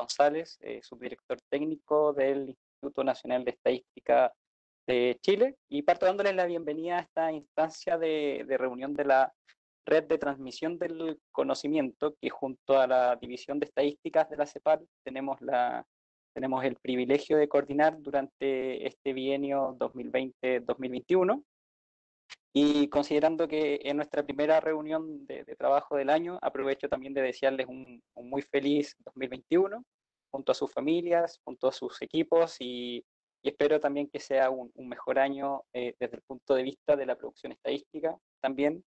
González, subdirector técnico del Instituto Nacional de Estadística de Chile, y parto dándoles la bienvenida a esta instancia de reunión de la Red de Transmisión del Conocimiento, que junto a la División de Estadísticas de la CEPAL tenemos el privilegio de coordinar durante este bienio 2020-2021. Y considerando que en nuestra primera reunión de trabajo del año, aprovecho también de desearles un muy feliz 2021 junto a sus familias, junto a sus equipos y espero también que sea un mejor año desde el punto de vista de la producción estadística. También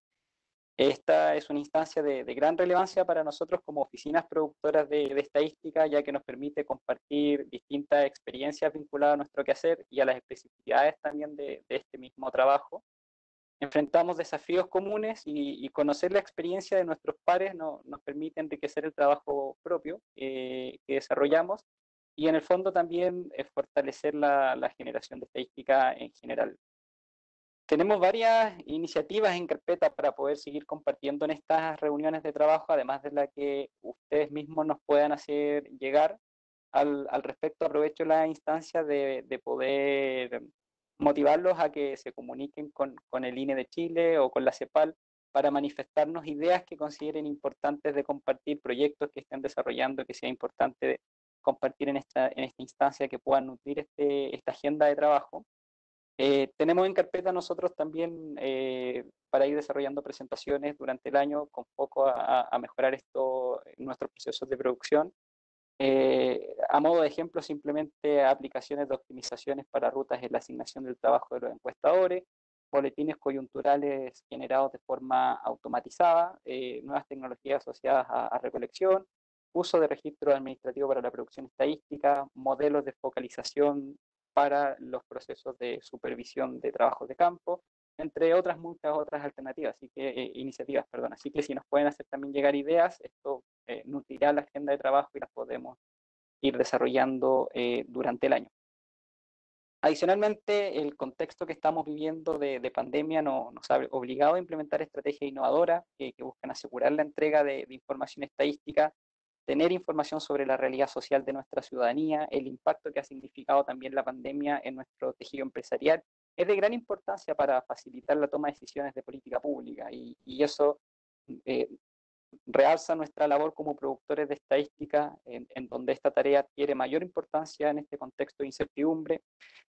esta es una instancia de gran relevancia para nosotros como oficinas productoras de estadística, ya que nos permite compartir distintas experiencias vinculadas a nuestro quehacer y a las especificidades también de este mismo trabajo. Enfrentamos desafíos comunes y conocer la experiencia de nuestros pares nos permite enriquecer el trabajo propio que desarrollamos y en el fondo también fortalecer la generación de estadística en general. Tenemos varias iniciativas en carpeta para poder seguir compartiendo en estas reuniones de trabajo, además de la que ustedes mismos nos puedan hacer llegar. Al respecto, aprovecho la instancia de poder motivarlos a que se comuniquen con el INE de Chile o con la CEPAL para manifestarnos ideas que consideren importantes de compartir, proyectos que estén desarrollando, que sea importante compartir en esta instancia que puedan nutrir esta agenda de trabajo. Tenemos en carpeta nosotros también para ir desarrollando presentaciones durante el año con foco a mejorar nuestros procesos de producción. A modo de ejemplo, simplemente aplicaciones de optimizaciones para rutas en la asignación del trabajo de los encuestadores, boletines coyunturales generados de forma automatizada, nuevas tecnologías asociadas a recolección, uso de registro administrativo para la producción estadística, modelos de focalización para los procesos de supervisión de trabajos de campo, entre otras muchas otras alternativas, iniciativas, perdón. Así que si nos pueden hacer también llegar ideas, esto nutrirá la agenda de trabajo y las podemos ir desarrollando durante el año. Adicionalmente, el contexto que estamos viviendo de pandemia nos ha obligado a implementar estrategias innovadoras que buscan asegurar la entrega de información estadística, tener información sobre la realidad social de nuestra ciudadanía, el impacto que ha significado también la pandemia en nuestro tejido empresarial, es de gran importancia para facilitar la toma de decisiones de política pública y eso eh, realza nuestra labor como productores de estadística en donde esta tarea adquiere mayor importancia en este contexto de incertidumbre.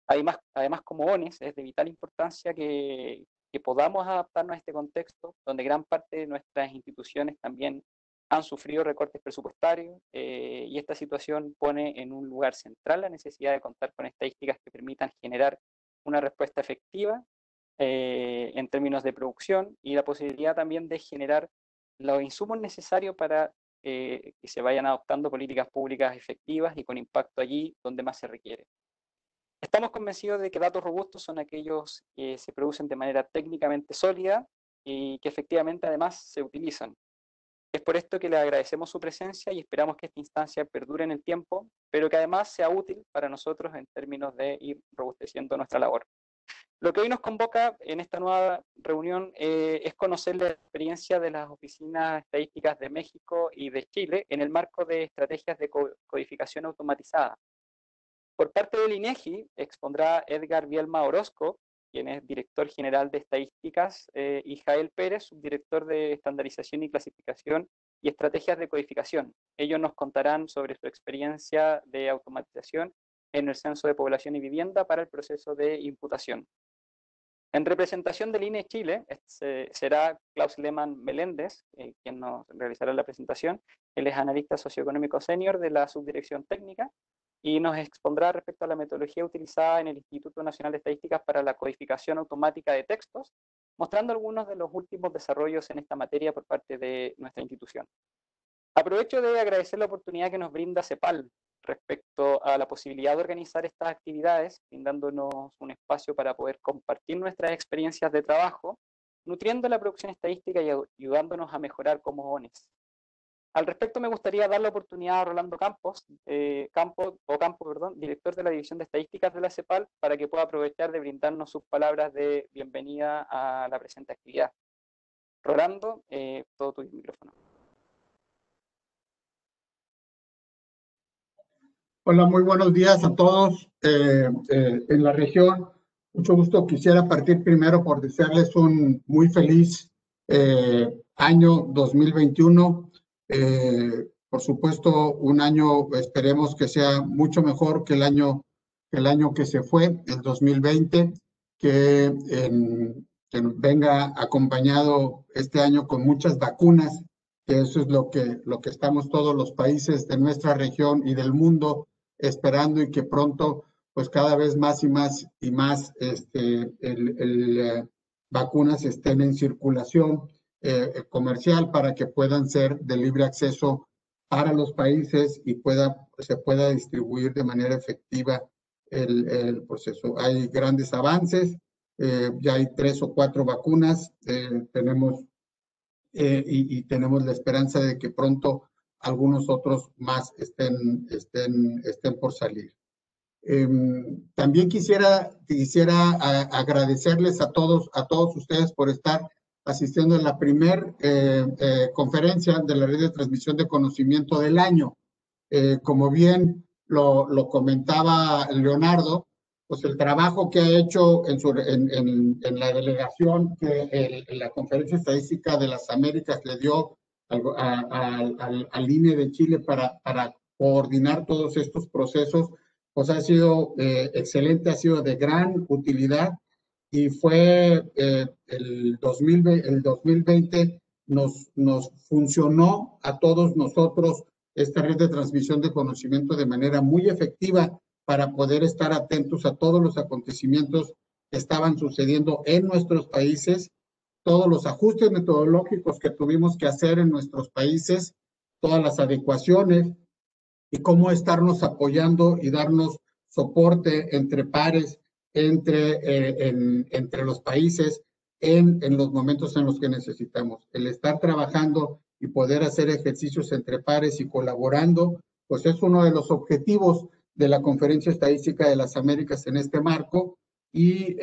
Además como ONES es de vital importancia que podamos adaptarnos a este contexto donde gran parte de nuestras instituciones también han sufrido recortes presupuestarios y esta situación pone en un lugar central la necesidad de contar con estadísticas que permitan generar una respuesta efectiva en términos de producción y la posibilidad también de generar los insumos necesarios para que se vayan adoptando políticas públicas efectivas y con impacto allí donde más se requiere. Estamos convencidos de que datos robustos son aquellos que se producen de manera técnicamente sólida y que efectivamente además se utilizan. Es por esto que le agradecemos su presencia y esperamos que esta instancia perdure en el tiempo, pero que además sea útil para nosotros en términos de ir robusteciendo nuestra labor. Lo que hoy nos convoca en esta nueva reunión es conocer la experiencia de las oficinas estadísticas de México y de Chile en el marco de estrategias de codificación automatizada. Por parte del INEGI expondrá Edgar Bielma Orozco, quien es director general de estadísticas, y Jael Pérez, subdirector de estandarización y clasificación y estrategias de codificación. Ellos nos contarán sobre su experiencia de automatización en el Censo de Población y Vivienda para el proceso de imputación. En representación del INE Chile será Klaus Lehmann Meléndez, quien nos realizará la presentación. Él es analista socioeconómico senior de la subdirección técnica y nos expondrá respecto a la metodología utilizada en el Instituto Nacional de Estadísticas para la codificación automática de textos, mostrando algunos de los últimos desarrollos en esta materia por parte de nuestra institución. Aprovecho de agradecer la oportunidad que nos brinda CEPAL respecto a la posibilidad de organizar estas actividades, brindándonos un espacio para poder compartir nuestras experiencias de trabajo, nutriendo la producción estadística y ayudándonos a mejorar como ONES. Al respecto, me gustaría dar la oportunidad a Rolando Campos, director de la División de Estadísticas de la CEPAL, para que pueda aprovechar de brindarnos sus palabras de bienvenida a la presente actividad. Rolando, todo tu micrófono. Hola, muy buenos días a todos en la región. Mucho gusto. Quisiera partir primero por desearles un muy feliz año 2021. Por supuesto, un año esperemos que sea mucho mejor que el año que se fue, el 2020, que venga acompañado este año con muchas vacunas, que eso es lo que estamos todos los países de nuestra región y del mundo esperando, y que pronto, pues cada vez más y más vacunas estén en circulación comercial para que puedan ser de libre acceso para los países y se pueda distribuir de manera efectiva el proceso. Hay grandes avances, ya hay 3 o 4 vacunas, y tenemos la esperanza de que pronto algunos otros más estén por salir. También quisiera agradecerles a todos ustedes por estar asistiendo a la primer conferencia de la red de transmisión de conocimiento del año. Como bien lo comentaba Leonardo, pues el trabajo que ha hecho en la delegación que la Conferencia Estadística de las Américas le dio al INE de Chile para coordinar todos estos procesos, pues ha sido excelente, ha sido de gran utilidad, y fue el 2020 nos funcionó a todos nosotros esta red de transmisión de conocimiento de manera muy efectiva para poder estar atentos a todos los acontecimientos que estaban sucediendo en nuestros países, todos los ajustes metodológicos que tuvimos que hacer en nuestros países, todas las adecuaciones y cómo estarnos apoyando y darnos soporte entre pares, entre los países en los momentos en los que necesitamos. El estar trabajando y poder hacer ejercicios entre pares y colaborando, pues es uno de los objetivos de la Conferencia Estadística de las Américas en este marco, y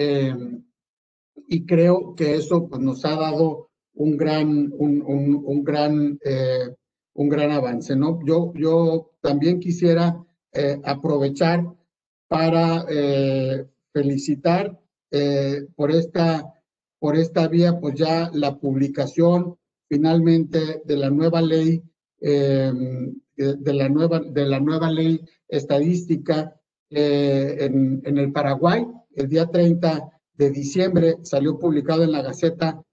creo que eso pues, nos ha dado un gran avance, ¿no? Yo también quisiera aprovechar para felicitar por esta vía, pues ya la publicación finalmente de la nueva ley, de la nueva ley estadística en el Paraguay. El día 30 de diciembre salió publicado en la Gaceta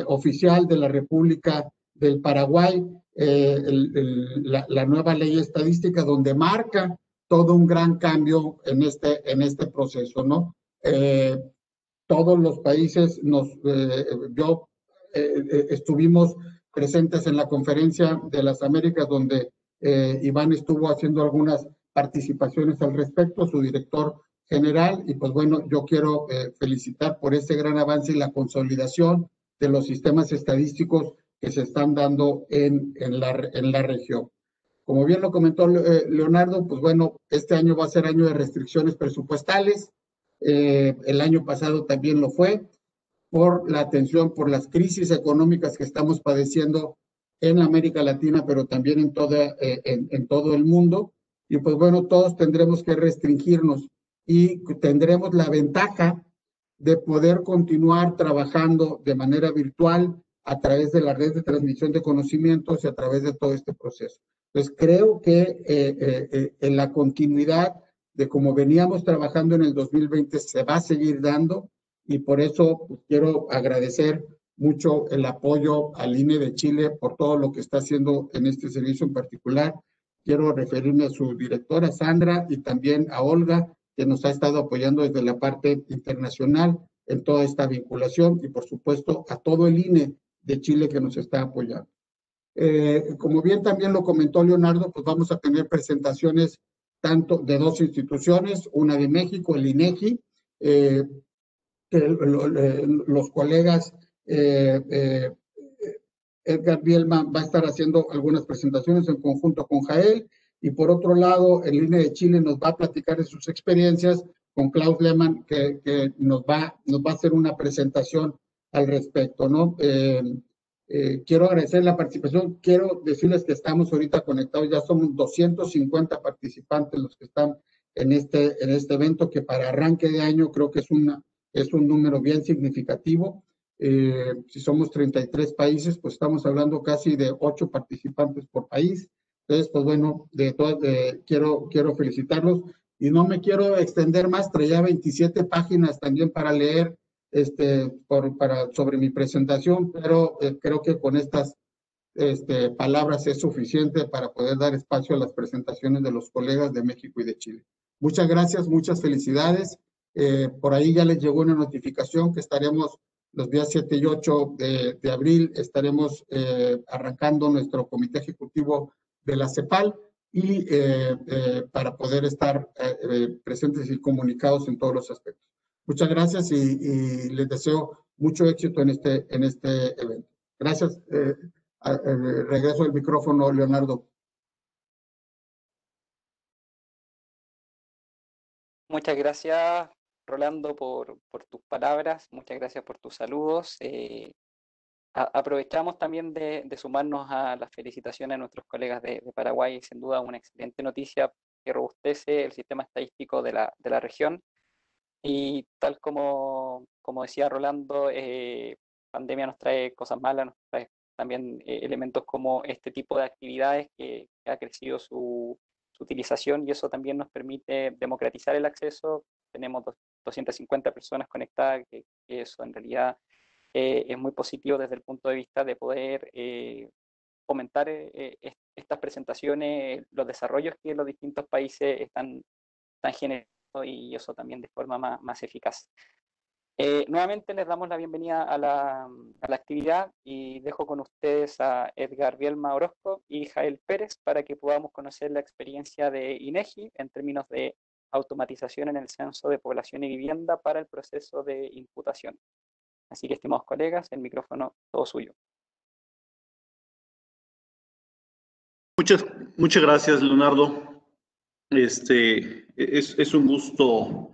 oficial de la República del Paraguay, la nueva ley estadística, donde marca todo un gran cambio en este proceso, ¿no? Todos los países estuvimos presentes en la Conferencia de las Américas, donde Iván estuvo haciendo algunas participaciones al respecto, su director general, y pues bueno, yo quiero felicitar por ese gran avance y la consolidación de los sistemas estadísticos que se están dando en la región. Como bien lo comentó Leonardo, pues bueno, este año va a ser año de restricciones presupuestales. El año pasado también lo fue, por la atención, por las crisis económicas que estamos padeciendo en América Latina, pero también en todo el mundo. Y pues bueno, todos tendremos que restringirnos y tendremos la ventaja de poder continuar trabajando de manera virtual a través de la red de transmisión de conocimientos y a través de todo este proceso. Entonces, creo que en la continuidad de cómo veníamos trabajando en el 2020 se va a seguir dando, y por eso pues, quiero agradecer mucho el apoyo al INE de Chile por todo lo que está haciendo en este servicio en particular. Quiero referirme a su directora Sandra y también a Olga, que nos ha estado apoyando desde la parte internacional en toda esta vinculación, y por supuesto a todo el INE de Chile que nos está apoyando. Como bien también lo comentó Leonardo, pues vamos a tener presentaciones tanto de 2 instituciones, una de México, el INEGI, los colegas Edgar Bielma va a estar haciendo algunas presentaciones en conjunto con Jael, y por otro lado el INE de Chile nos va a platicar de sus experiencias con Klaus Lehmann, que nos va a hacer una presentación al respecto, ¿no? quiero agradecer la participación. Quiero decirles que estamos ahorita conectados, ya somos 250 participantes los que están en este evento, que para arranque de año creo que es un número bien significativo. Si somos 33 países, pues estamos hablando casi de 8 participantes por país. Entonces, pues bueno, quiero felicitarlos y no me quiero extender más. Traía 27 páginas también para leer sobre mi presentación, pero creo que con estas palabras es suficiente para poder dar espacio a las presentaciones de los colegas de México y de Chile. Muchas gracias, muchas felicidades. Por ahí ya les llegó una notificación que estaremos los días 7 y 8 de abril, estaremos arrancando nuestro comité ejecutivo de la CEPAL y para poder estar presentes y comunicados en todos los aspectos. Muchas gracias y les deseo mucho éxito en este evento. Gracias. Regreso el micrófono, Leonardo. Muchas gracias, Rolando, por tus palabras. Muchas gracias por tus saludos. Aprovechamos también de sumarnos a las felicitaciones a nuestros colegas de Paraguay. Sin duda, una excelente noticia que robustece el sistema estadístico de la región. Y tal como decía Rolando, pandemia nos trae cosas malas, nos trae también elementos como este tipo de actividades que ha crecido su utilización, y eso también nos permite democratizar el acceso. Tenemos 250 personas conectadas, que eso en realidad es muy positivo desde el punto de vista de poder fomentar estas presentaciones, los desarrollos que los distintos países están generando, y eso también de forma más eficaz. Nuevamente les damos la bienvenida a la actividad y dejo con ustedes a Edgar Bielma Orozco y Jael Pérez para que podamos conocer la experiencia de INEGI en términos de automatización en el censo de población y vivienda para el proceso de imputación. Así que, estimados colegas, el micrófono todo suyo. Muchas gracias, Leonardo. Es un gusto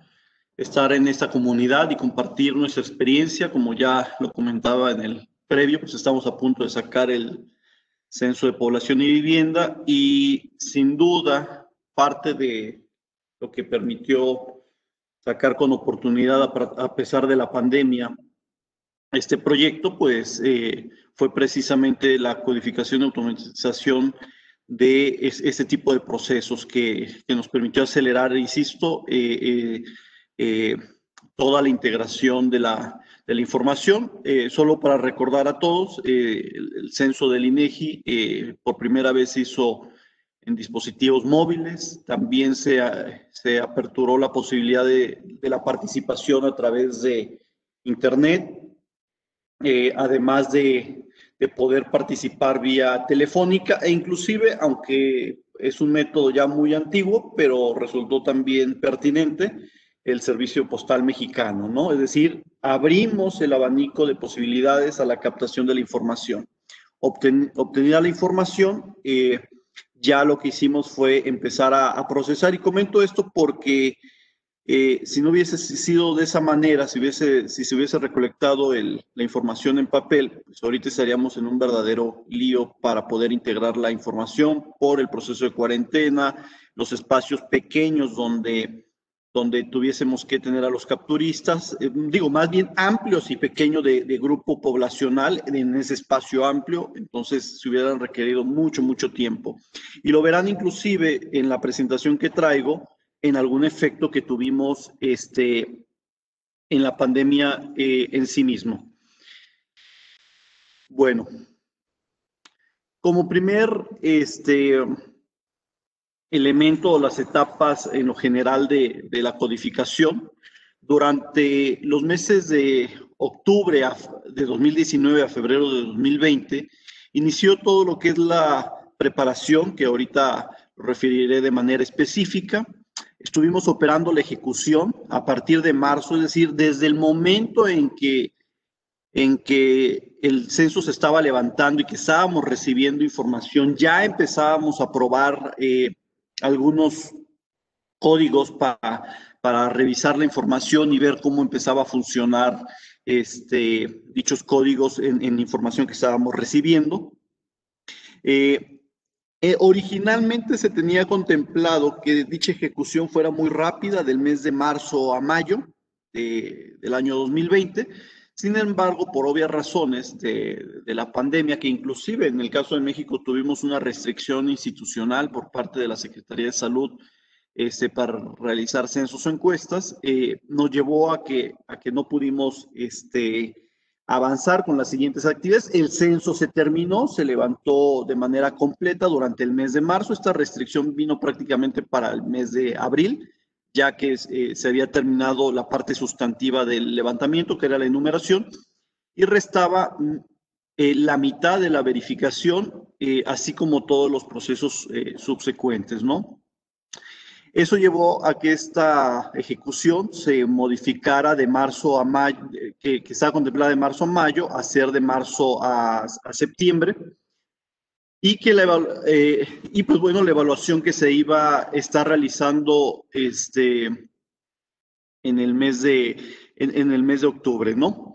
estar en esta comunidad y compartir nuestra experiencia. Como ya lo comentaba en el previo, pues estamos a punto de sacar el censo de población y vivienda, y sin duda parte de lo que permitió sacar con oportunidad a pesar de la pandemia este proyecto, pues fue precisamente la codificación y automatización de este tipo de procesos que nos permitió acelerar, insisto, toda la integración de la información. Solo para recordar a todos, el censo del INEGI por primera vez se hizo en dispositivos móviles. También se aperturó la posibilidad de la participación a través de Internet, además de poder participar vía telefónica, e inclusive, aunque es un método ya muy antiguo, pero resultó también pertinente, el servicio postal mexicano, ¿no? Es decir, abrimos el abanico de posibilidades a la captación de la información. Obtenida la información, ya lo que hicimos fue empezar a procesar, y comento esto porque si no hubiese sido de esa manera, si se hubiese recolectado la información en papel, pues ahorita estaríamos en un verdadero lío para poder integrar la información por el proceso de cuarentena, los espacios pequeños donde tuviésemos que tener a los capturistas, más bien amplios y pequeños de grupo poblacional en ese espacio amplio. Entonces se hubieran requerido mucho tiempo. Y lo verán inclusive en la presentación que traigo, en algún efecto que tuvimos en la pandemia en sí mismo. Bueno, como primer elemento o las etapas en lo general de la codificación, durante los meses de octubre de 2019 a febrero de 2020, inició todo lo que es la preparación, que ahorita lo referiré de manera específica. Estuvimos operando la ejecución a partir de marzo, es decir, desde el momento en que el censo se estaba levantando y que estábamos recibiendo información, ya empezábamos a probar algunos códigos para revisar la información y ver cómo empezaba a funcionar dichos códigos en información que estábamos recibiendo. Originalmente se tenía contemplado que dicha ejecución fuera muy rápida, del mes de marzo a mayo del año 2020. Sin embargo, por obvias razones de la pandemia, que inclusive en el caso de México tuvimos una restricción institucional por parte de la Secretaría de Salud para realizar censos o encuestas, nos llevó a que no pudimos avanzar con las siguientes actividades. El censo se terminó, se levantó de manera completa durante el mes de marzo. Esta restricción vino prácticamente para el mes de abril, ya que se había terminado la parte sustantiva del levantamiento, que era la enumeración, y restaba la mitad de la verificación, así como todos los procesos subsecuentes, ¿no? Eso llevó a que esta ejecución se modificara de marzo a mayo, que estaba contemplada de marzo a mayo, a ser de marzo a septiembre, y que la evaluación que se iba a estar realizando en el mes de octubre, ¿no?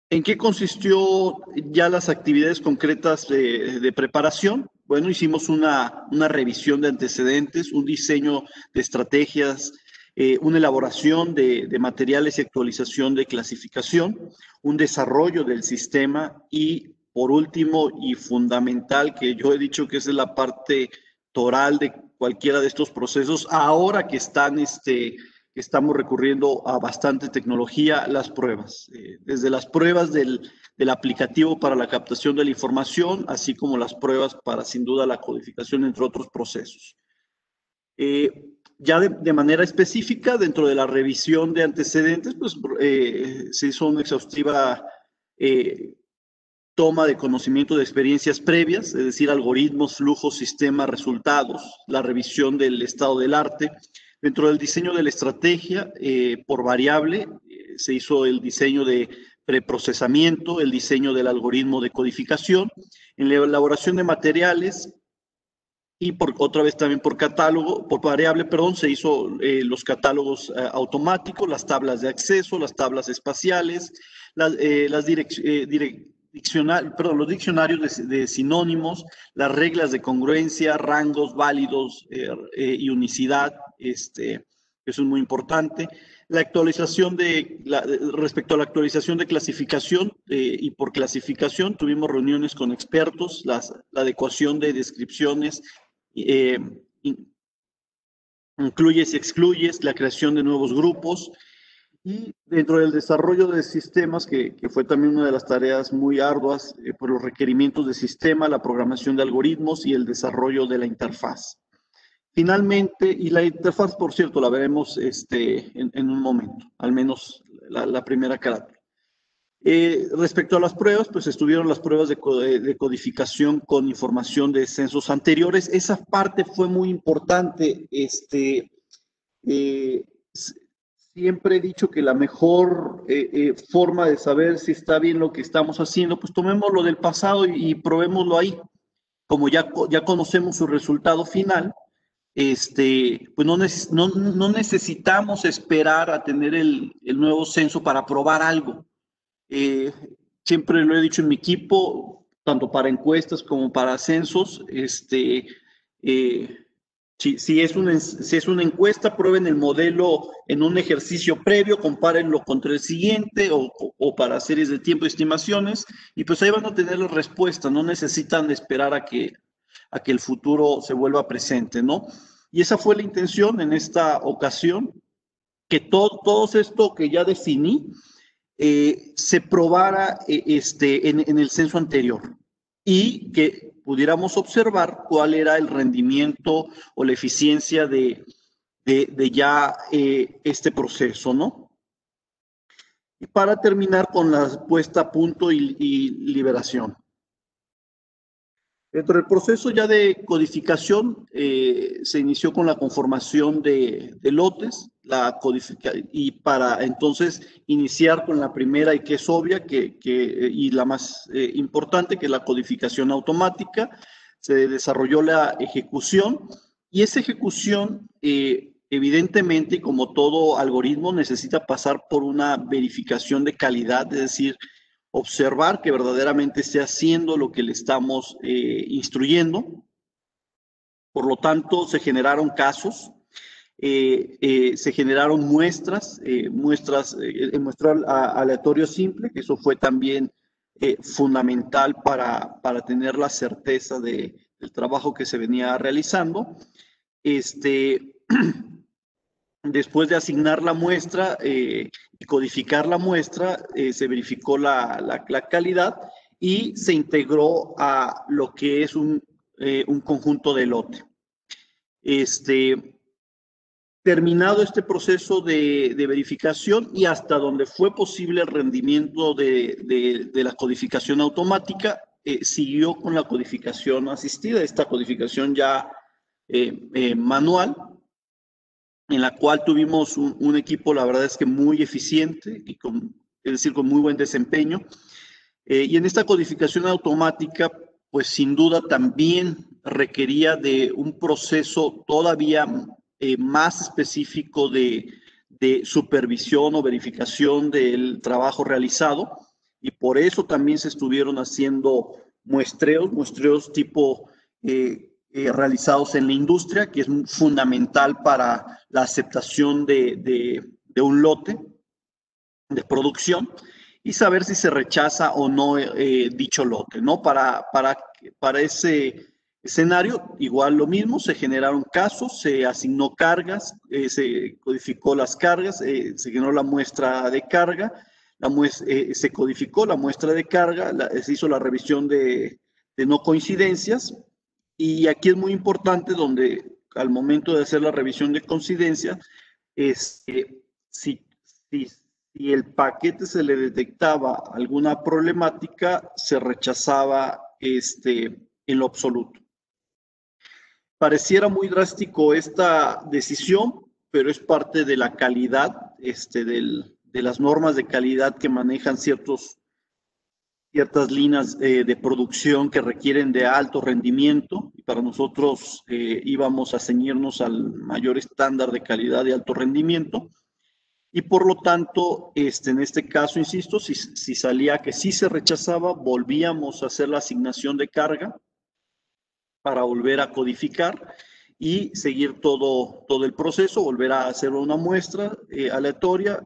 ¿En qué consistió ya las actividades concretas de preparación? Bueno, hicimos una revisión de antecedentes, un diseño de estrategias, una elaboración de materiales y actualización de clasificación, un desarrollo del sistema y, por último y fundamental, que yo he dicho que esa es la parte toral de cualquiera de estos procesos, ahora que estamos recurriendo a bastante tecnología, las pruebas. Desde las pruebas del aplicativo para la captación de la información, así como las pruebas para, sin duda, la codificación, entre otros procesos. Ya de manera específica, dentro de la revisión de antecedentes, pues se hizo una exhaustiva toma de conocimiento de experiencias previas, es decir, algoritmos, flujos, sistemas, resultados, la revisión del estado del arte. Dentro del diseño de la estrategia, por variable, se hizo el diseño de preprocesamiento, el diseño del algoritmo de codificación, en la elaboración de materiales y otra vez también por variable, se hizo los catálogos automáticos, las tablas de acceso, las tablas espaciales, los diccionarios de sinónimos, las reglas de congruencia, rangos válidos y unicidad, eso es muy importante. La actualización respecto a la actualización de clasificación y por clasificación, tuvimos reuniones con expertos, la adecuación de descripciones, incluyes y excluyes, la creación de nuevos grupos. Y dentro del desarrollo de sistemas, que fue también una de las tareas muy arduas por los requerimientos de sistema, la programación de algoritmos y el desarrollo de la interfaz. Finalmente, y la interfaz, por cierto, la veremos en un momento, al menos la primera carátula. Respecto a las pruebas, pues estuvieron las pruebas de codificación con información de censos anteriores. Esa parte fue muy importante. Siempre he dicho que la mejor forma de saber si está bien lo que estamos haciendo, pues tomemos lo del pasado y probémoslo ahí. Como ya conocemos su resultado final, pues no necesitamos esperar a tener el nuevo censo para probar algo. Siempre lo he dicho en mi equipo, tanto para encuestas como para censos, si es una encuesta, prueben el modelo en un ejercicio previo, compárenlo contra el siguiente o para series de tiempo y estimaciones, y pues ahí van a tener la respuesta, no necesitan esperar a que el futuro se vuelva presente, ¿no? Y esa fue la intención en esta ocasión, que todo esto que ya definí se probara en el censo anterior y que pudiéramos observar cuál era el rendimiento o la eficiencia de ya este proceso, ¿no? Y para terminar con la puesta a punto y liberación. Dentro del proceso ya de codificación se inició con la conformación de lotes, y para entonces iniciar con la primera y que es obvia y la más importante, que es la codificación automática. Se desarrolló la ejecución y esa ejecución evidentemente, como todo algoritmo, necesita pasar por una verificación de calidad, es decir, observar que verdaderamente esté haciendo lo que le estamos instruyendo. Por lo tanto, se generaron casos, se generaron muestras, muestral aleatorio simple, que eso fue también fundamental para tener la certeza del trabajo que se venía realizando. Después de asignar la muestra y codificar la muestra, se verificó la calidad y se integró a lo que es un conjunto de lote. Terminado este proceso de verificación y hasta donde fue posible el rendimiento de la codificación automática, siguió con la codificación asistida, esta codificación ya manual, en la cual tuvimos un equipo, la verdad es que muy eficiente, y es decir, con muy buen desempeño. Y en esta codificación automática, pues sin duda también requería de un proceso todavía más específico de supervisión o verificación del trabajo realizado, y por eso también se estuvieron haciendo muestreos tipo realizados en la industria, que es fundamental para la aceptación de un lote de producción y saber si se rechaza o no dicho lote, ¿no? Para ese escenario, igual lo mismo, se generaron casos, se asignó cargas, se codificó las cargas, se generó la muestra de carga, se codificó la muestra de carga, se hizo la revisión de no coincidencias. Y aquí es muy importante donde al momento de hacer la revisión de coincidencia, si el paquete se le detectaba alguna problemática, se rechazaba en lo absoluto. Pareciera muy drástico esta decisión, pero es parte de la calidad, de las normas de calidad que manejan ciertas líneas de producción que requieren de alto rendimiento, y para nosotros íbamos a ceñirnos al mayor estándar de calidad de alto rendimiento, y por lo tanto, en este caso, insisto, si salía que sí se rechazaba, volvíamos a hacer la asignación de carga para volver a codificar y seguir todo el proceso, volver a hacer una muestra aleatoria,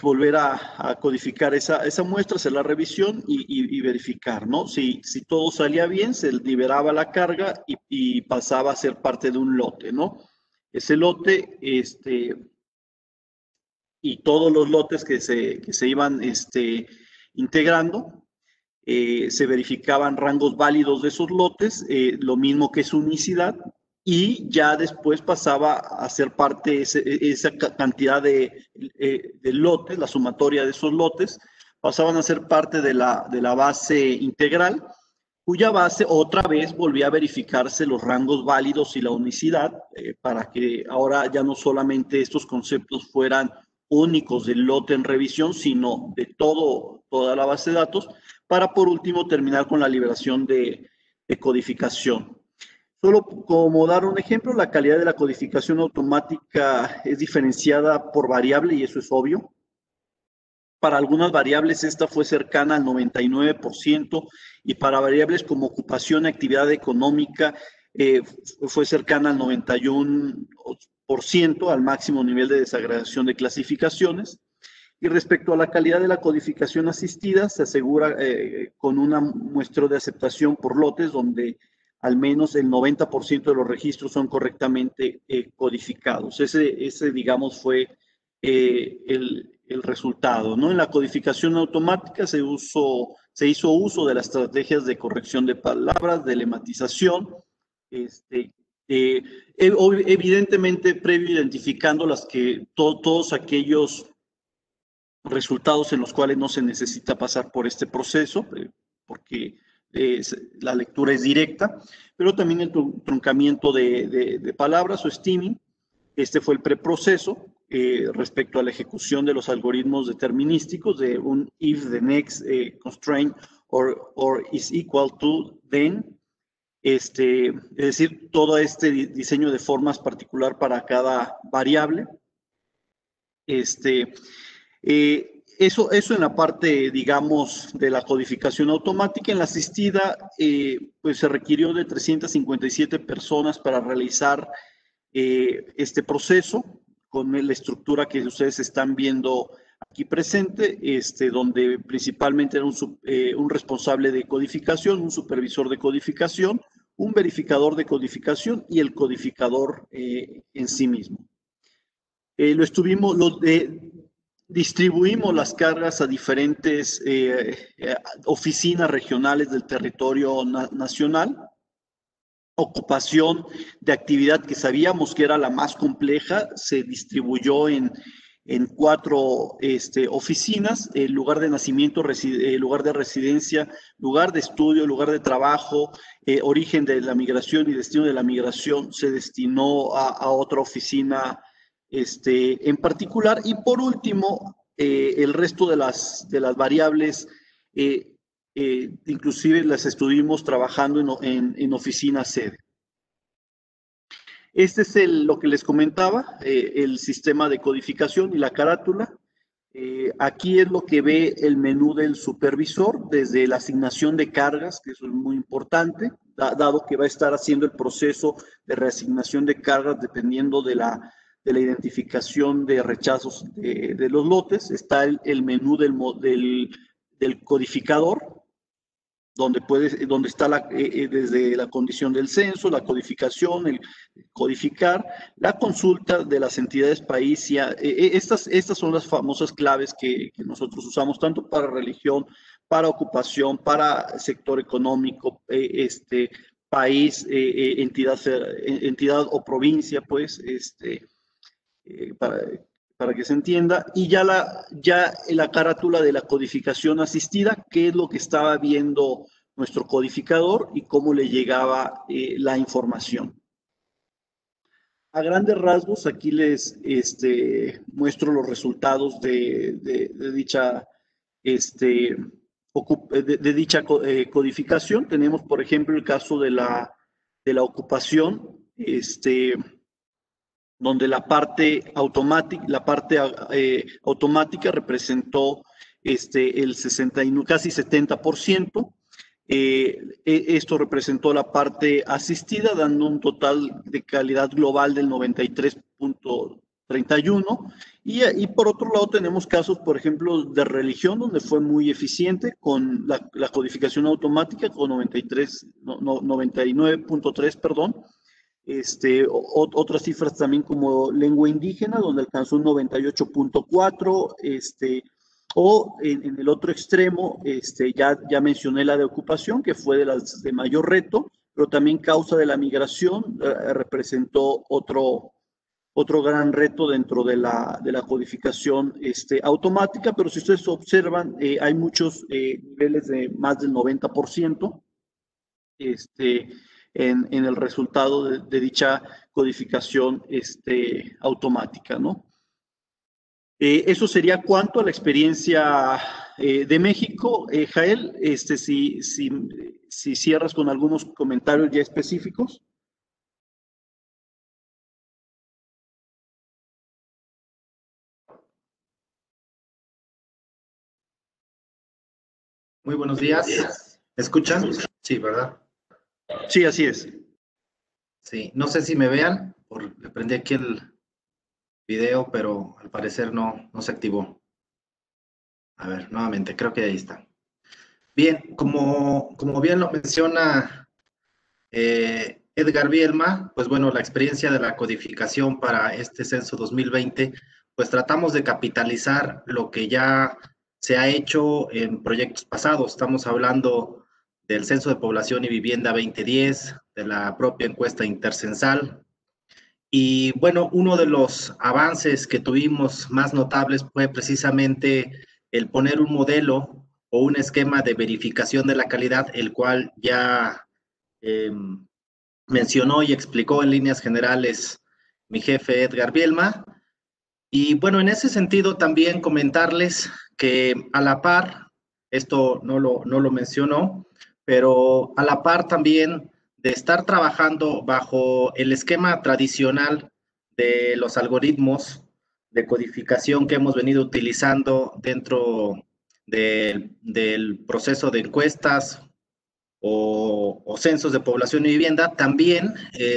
volver a codificar esa muestra, hacer la revisión y verificar, ¿no? Si todo salía bien, se liberaba la carga y pasaba a ser parte de un lote, ¿no? Ese lote, y todos los lotes que se iban integrando, se verificaban rangos válidos de esos lotes, lo mismo que su unicidad, y ya después pasaba a ser parte esa cantidad de lotes, la sumatoria de esos lotes, pasaban a ser parte de la base integral, cuya base otra vez volvía a verificarse los rangos válidos y la unicidad, para que ahora ya no solamente estos conceptos fueran únicos del lote en revisión, sino de toda la base de datos, para por último terminar con la liberación de codificación. Solo como dar un ejemplo, la calidad de la codificación automática es diferenciada por variable y eso es obvio. Para algunas variables esta fue cercana al 99% y para variables como ocupación y actividad económica fue cercana al 91%, al máximo nivel de desagregación de clasificaciones. Y respecto a la calidad de la codificación asistida, se asegura con un muestreo de aceptación por lotes donde al menos el 90% de los registros son correctamente codificados. Ese, digamos, fue el resultado, ¿no? En la codificación automática se hizo uso de las estrategias de corrección de palabras, de lematización, evidentemente previo identificando todos aquellos resultados en los cuales no se necesita pasar por este proceso, porque la lectura es directa, pero también el truncamiento de palabras o steaming. Este fue el preproceso respecto a la ejecución de los algoritmos determinísticos de un if the next constraint or is equal to then, es decir, todo este diseño de formas particular para cada variable. Eso en la parte, digamos, de la codificación automática. En la asistida, pues se requirió de 357 personas para realizar este proceso, con la estructura que ustedes están viendo aquí presente, donde principalmente era un responsable de codificación, un supervisor de codificación, un verificador de codificación y el codificador en sí mismo. Distribuimos las cargas a diferentes oficinas regionales del territorio nacional. Ocupación de actividad que sabíamos que era la más compleja, se distribuyó en 4 oficinas: lugar de nacimiento, lugar de residencia, lugar de estudio, lugar de trabajo, origen de la migración y destino de la migración se destinó a otra oficina en particular. Y por último, el resto de las variables, inclusive las estuvimos trabajando en oficina sede. Este es lo que les comentaba, el sistema de codificación y la carátula. Aquí es lo que ve el menú del supervisor, desde la asignación de cargas, que eso es muy importante, dado que va a estar haciendo el proceso de reasignación de cargas dependiendo de la identificación de rechazos de los lotes. Está el menú del codificador, donde está desde la condición del censo, la codificación, el codificar, la consulta de las entidades país. Estas son las famosas claves que nosotros usamos tanto para religión, para ocupación, para sector económico, país, entidad o provincia, pues, para que se entienda. Y ya la carátula de la codificación asistida, qué es lo que estaba viendo nuestro codificador y cómo le llegaba la información. A grandes rasgos, aquí les muestro los resultados de dicha codificación. Tenemos, por ejemplo, el caso de la ocupación, donde la parte automática representó el 60, casi 70%. Esto representó la parte asistida, dando un total de calidad global del 93.31. Y por otro lado tenemos casos, por ejemplo, de religión, donde fue muy eficiente con la codificación automática, con 99.3, perdón. Otras cifras también como lengua indígena, donde alcanzó un 98.4, o en el otro extremo, ya mencioné la de ocupación, que fue de las de mayor reto, pero también causa de la migración representó otro gran reto dentro de la codificación automática. Pero si ustedes observan, hay muchos niveles de más del 90%, en el resultado de dicha codificación automática, ¿no? Eso sería cuanto a la experiencia de México. Jael, si cierras con algunos comentarios ya específicos. Muy buenos días. ¿Me escuchan? Sí, ¿verdad? Sí, así es. Sí, no sé si me vean, le prendí aquí el video, pero al parecer no se activó. A ver, nuevamente, creo que ahí está. Bien, como bien lo menciona Edgar Bielma, pues bueno, la experiencia de la codificación para este censo 2020, pues tratamos de capitalizar lo que ya se ha hecho en proyectos pasados. Estamos hablando del Censo de Población y Vivienda 2010, de la propia encuesta intercensal. Y bueno, uno de los avances que tuvimos más notables fue precisamente el poner un modelo o un esquema de verificación de la calidad, el cual ya mencionó y explicó en líneas generales mi jefe Edgar Bielma. Y bueno, en ese sentido también comentarles que a la par, esto no lo mencionó, pero a la par también estar trabajando bajo el esquema tradicional de los algoritmos de codificación que hemos venido utilizando dentro del proceso de encuestas o censos de población y vivienda, también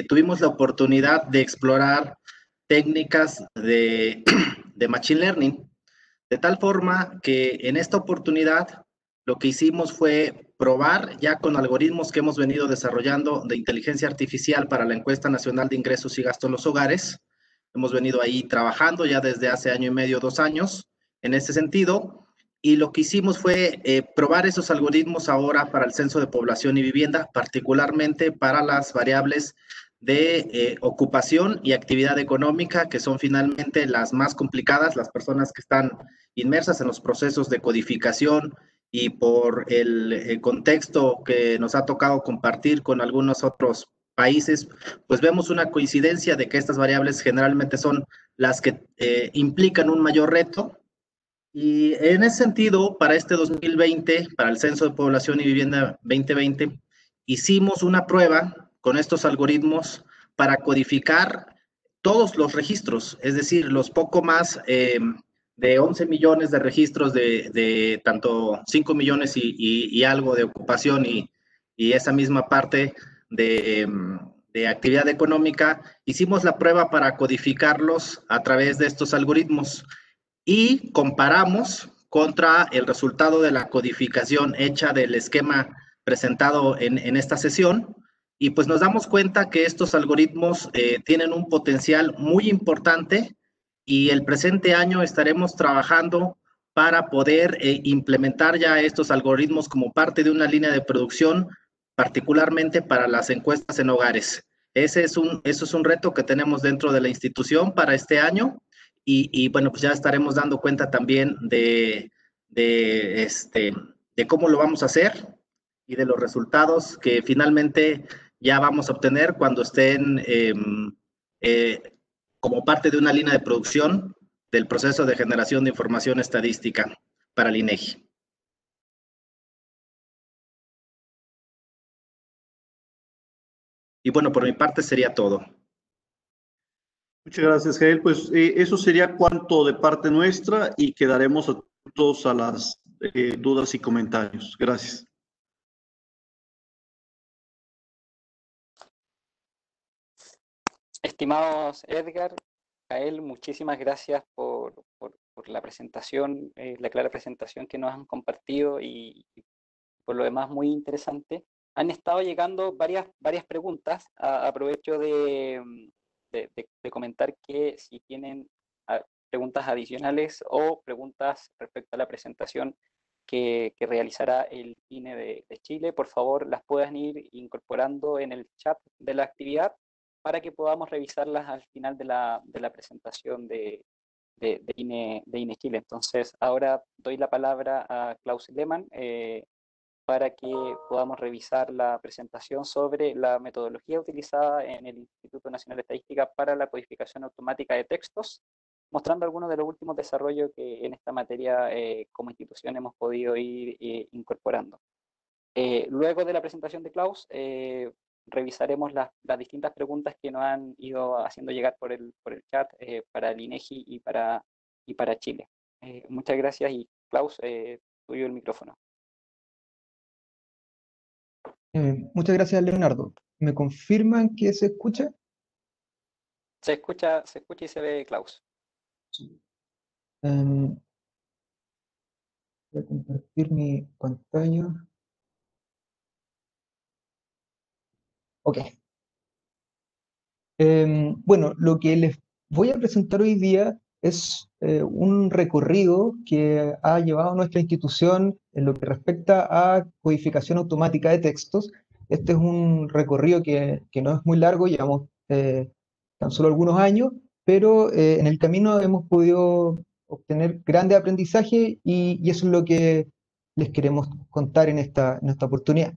tuvimos la oportunidad de explorar técnicas de Machine Learning, de tal forma que en esta oportunidad lo que hicimos fue probar ya con algoritmos que hemos venido desarrollando de inteligencia artificial para la Encuesta Nacional de Ingresos y Gasto en los Hogares. Hemos venido ahí trabajando ya desde hace 1 año y medio, 2 años, en ese sentido. Y lo que hicimos fue probar esos algoritmos ahora para el censo de población y vivienda, particularmente para las variables de ocupación y actividad económica, que son finalmente las más complicadas, las personas que están inmersas en los procesos de codificación y por el contexto que nos ha tocado compartir con algunos otros países, pues vemos una coincidencia de que estas variables generalmente son las que implican un mayor reto. Y en ese sentido, para este 2020, para el Censo de Población y Vivienda 2020, hicimos una prueba con estos algoritmos para codificar todos los registros, es decir, los poco más de 11 millones de registros de tanto 5 millones y algo de ocupación y esa misma parte de actividad económica. Hicimos la prueba para codificarlos a través de estos algoritmos y comparamos contra el resultado de la codificación hecha del esquema presentado en esta sesión, y pues nos damos cuenta que estos algoritmos tienen un potencial muy importante, y el presente año estaremos trabajando para poder implementar ya estos algoritmos como parte de una línea de producción, particularmente para las encuestas en hogares. Eso es un reto que tenemos dentro de la institución para este año. Y bueno, pues ya estaremos dando cuenta también de cómo lo vamos a hacer y de los resultados que finalmente ya vamos a obtener cuando estén como parte de una línea de producción del proceso de generación de información estadística para el INEGI. Y bueno, por mi parte sería todo. Muchas gracias, Jael. Pues eso sería cuanto de parte nuestra y quedaremos atentos a las dudas y comentarios. Gracias. Estimados Edgar, Jael, muchísimas gracias por la presentación, la clara presentación que nos han compartido y por lo demás muy interesante. Han estado llegando varias preguntas. Aprovecho de comentar que si tienen preguntas adicionales o preguntas respecto a la presentación que realizará el INE de Chile, por favor las puedan ir incorporando en el chat de la actividad para que podamos revisarlas al final de la presentación de INE Chile. Entonces, ahora doy la palabra a Klaus Lehmann para que podamos revisar la presentación sobre la metodología utilizada en el Instituto Nacional de Estadística para la codificación automática de textos, mostrando algunos de los últimos desarrollos que en esta materia como institución hemos podido ir incorporando. Luego de la presentación de Klaus, revisaremos las distintas preguntas que nos han ido haciendo llegar por el chat para el INEGI y para Chile. Muchas gracias y Klaus, tuyo el micrófono. Muchas gracias, Leonardo. ¿Me confirman que se escucha? Se escucha y se ve, Klaus. Voy a compartir mi pantalla. Ok. Bueno, lo que les voy a presentar hoy día es un recorrido que ha llevado nuestra institución en lo que respecta a codificación automática de textos. Este es un recorrido que no es muy largo, llevamos tan solo algunos años, pero en el camino hemos podido obtener grandes aprendizajes y eso es lo que les queremos contar en esta oportunidad.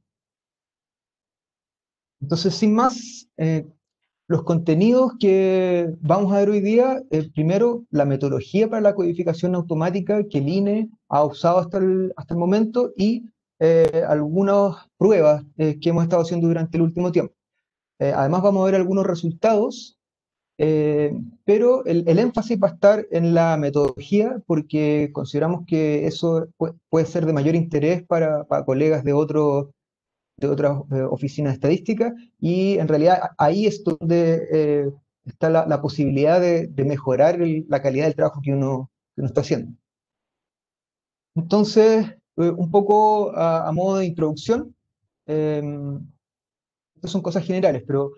Entonces, sin más, los contenidos que vamos a ver hoy día, primero, la metodología para la codificación automática que el INE ha usado hasta el momento y algunas pruebas que hemos estado haciendo durante el último tiempo. Además vamos a ver algunos resultados, pero el énfasis va a estar en la metodología porque consideramos que eso puede ser de mayor interés para colegas de otras oficinas estadísticas, y en realidad ahí es donde está la posibilidad de mejorar la calidad del trabajo que uno está haciendo. Entonces, un poco a modo de introducción, estas son cosas generales, pero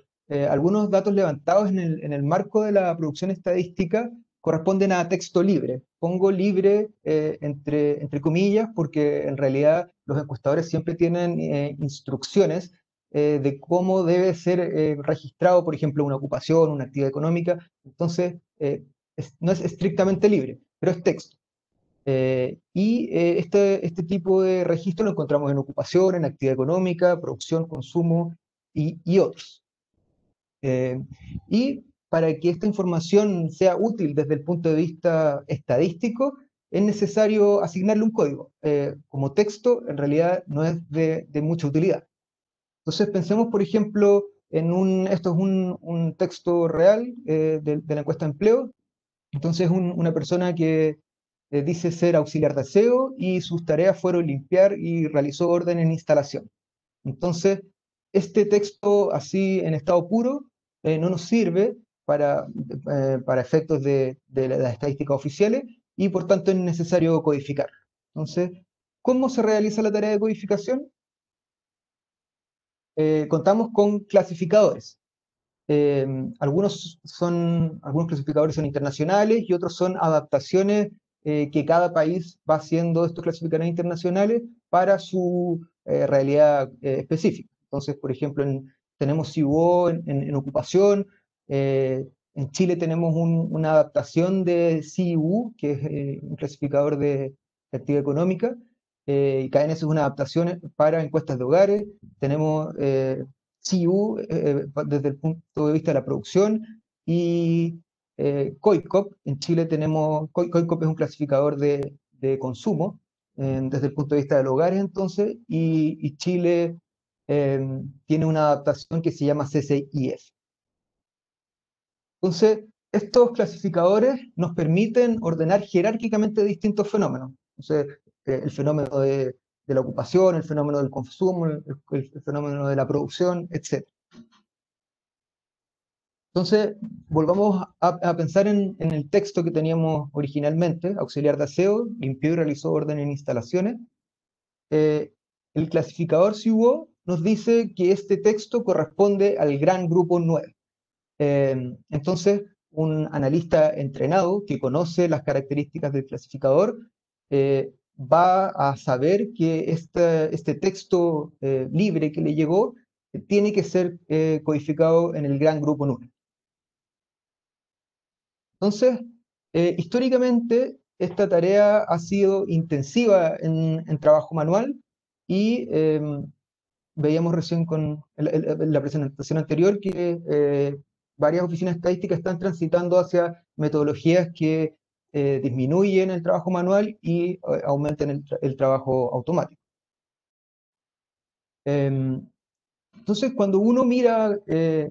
algunos datos levantados en el marco de la producción estadística corresponden a texto libre. Pongo libre entre comillas porque en realidad los encuestadores siempre tienen instrucciones de cómo debe ser registrado, por ejemplo, una ocupación, una actividad económica. Entonces, no es estrictamente libre, pero es texto. Este tipo de registro lo encontramos en ocupación, en actividad económica, producción, consumo y otros. Y para que esta información sea útil desde el punto de vista estadístico, es necesario asignarle un código. Como texto, en realidad no es de mucha utilidad. Entonces pensemos, por ejemplo, esto es un texto real de la encuesta de empleo. Entonces una persona que dice ser auxiliar de aseo y sus tareas fueron limpiar y realizó orden en instalación. Entonces, este texto así en estado puro no nos sirve para efectos de las estadísticas oficiales y por tanto es necesario codificar. Entonces, ¿cómo se realiza la tarea de codificación? Contamos con clasificadores. Algunos clasificadores son internacionales y otros son adaptaciones que cada país va haciendo estos clasificadores internacionales para su realidad específica. Entonces, por ejemplo, tenemos CIUO en ocupación, en Chile tenemos una adaptación de CIU, que es un clasificador de actividad económica, y KNS es una adaptación para encuestas de hogares. Tenemos CIU desde el punto de vista de la producción, y COICOP. En Chile tenemos, COICOP es un clasificador de consumo desde el punto de vista de los hogares, entonces, y Chile tiene una adaptación que se llama CCIF. Entonces, estos clasificadores nos permiten ordenar jerárquicamente distintos fenómenos. Entonces, el fenómeno de la ocupación, el fenómeno del consumo, el fenómeno de la producción, etc. Entonces, volvamos a pensar en el texto que teníamos originalmente: auxiliar de aseo, limpió y realizó orden en instalaciones. El clasificador CIUO nos dice que este texto corresponde al gran grupo 9. Entonces, un analista entrenado que conoce las características del clasificador va a saber que este texto libre que le llegó tiene que ser codificado en el gran grupo 9. Entonces, históricamente, esta tarea ha sido intensiva en trabajo manual, y veíamos recién en la presentación anterior que varias oficinas estadísticas están transitando hacia metodologías que disminuyen el trabajo manual y aumentan el trabajo automático. Entonces, cuando uno mira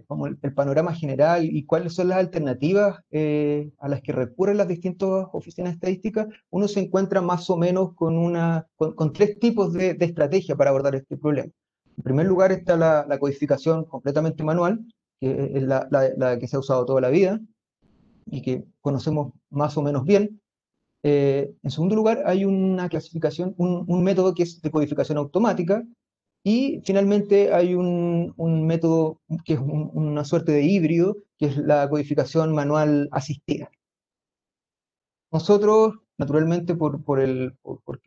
como el panorama general y cuáles son las alternativas a las que recurren las distintas oficinas estadísticas, uno se encuentra más o menos con tres tipos de estrategia para abordar este problema. En primer lugar está la codificación completamente manual, que es la que se ha usado toda la vida y que conocemos más o menos bien. En segundo lugar hay una clasificación, un método que es de codificación automática. Y finalmente hay un método que es una suerte de híbrido, que es la codificación manual asistida. Nosotros, naturalmente, porque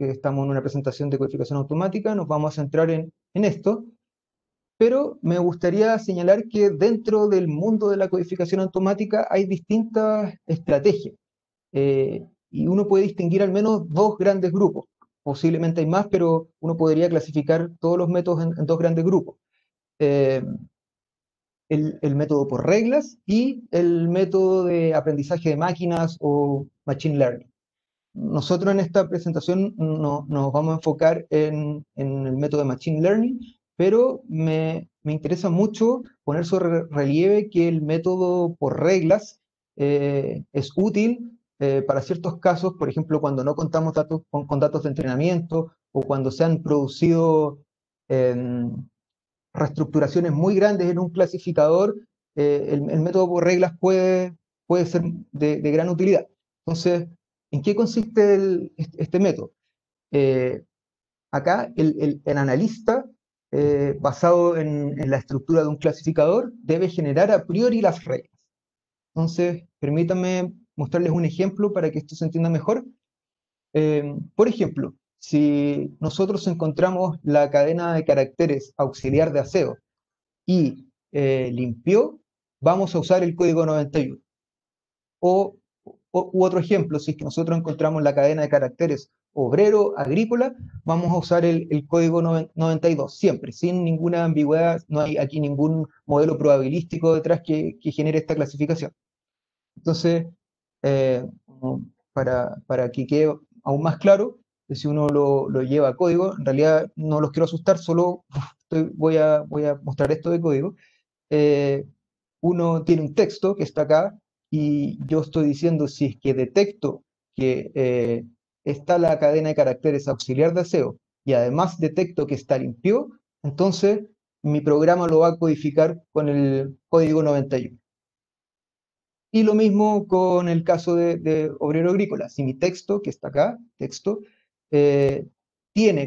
estamos en una presentación de codificación automática, nos vamos a centrar en esto, pero me gustaría señalar que dentro del mundo de la codificación automática hay distintas estrategias, y uno puede distinguir al menos dos grandes grupos. Posiblemente hay más, pero uno podría clasificar todos los métodos en dos grandes grupos. El método por reglas y el método de aprendizaje de máquinas o machine learning. Nosotros en esta presentación nos vamos a enfocar en el método de machine learning, pero me interesa mucho poner sobre relieve que el método por reglas es útil para ciertos casos, por ejemplo, cuando no contamos con datos de entrenamiento o cuando se han producido reestructuraciones muy grandes en un clasificador, el método por reglas puede ser de gran utilidad. Entonces, ¿en qué consiste este método? Acá el analista, basado en la estructura de un clasificador, debe generar a priori las reglas. Entonces, permítanme mostrarles un ejemplo para que esto se entienda mejor. Por ejemplo, si nosotros encontramos la cadena de caracteres auxiliar de aseo y limpió, vamos a usar el código 91. U otro ejemplo, si es que nosotros encontramos la cadena de caracteres obrero, agrícola, vamos a usar el código 92, siempre, sin ninguna ambigüedad, no hay aquí ningún modelo probabilístico detrás que genere esta clasificación. Entonces, para que quede aún más claro, si uno lo lleva a código, en realidad no los quiero asustar, solo voy a mostrar esto de código. Uno tiene un texto que está acá y yo estoy diciendo si es que detecto que está la cadena de caracteres auxiliar de aseo y además detecto que está limpio, entonces mi programa lo va a codificar con el código 91. Y lo mismo con el caso de obrero agrícola. Si mi texto, que está acá, texto,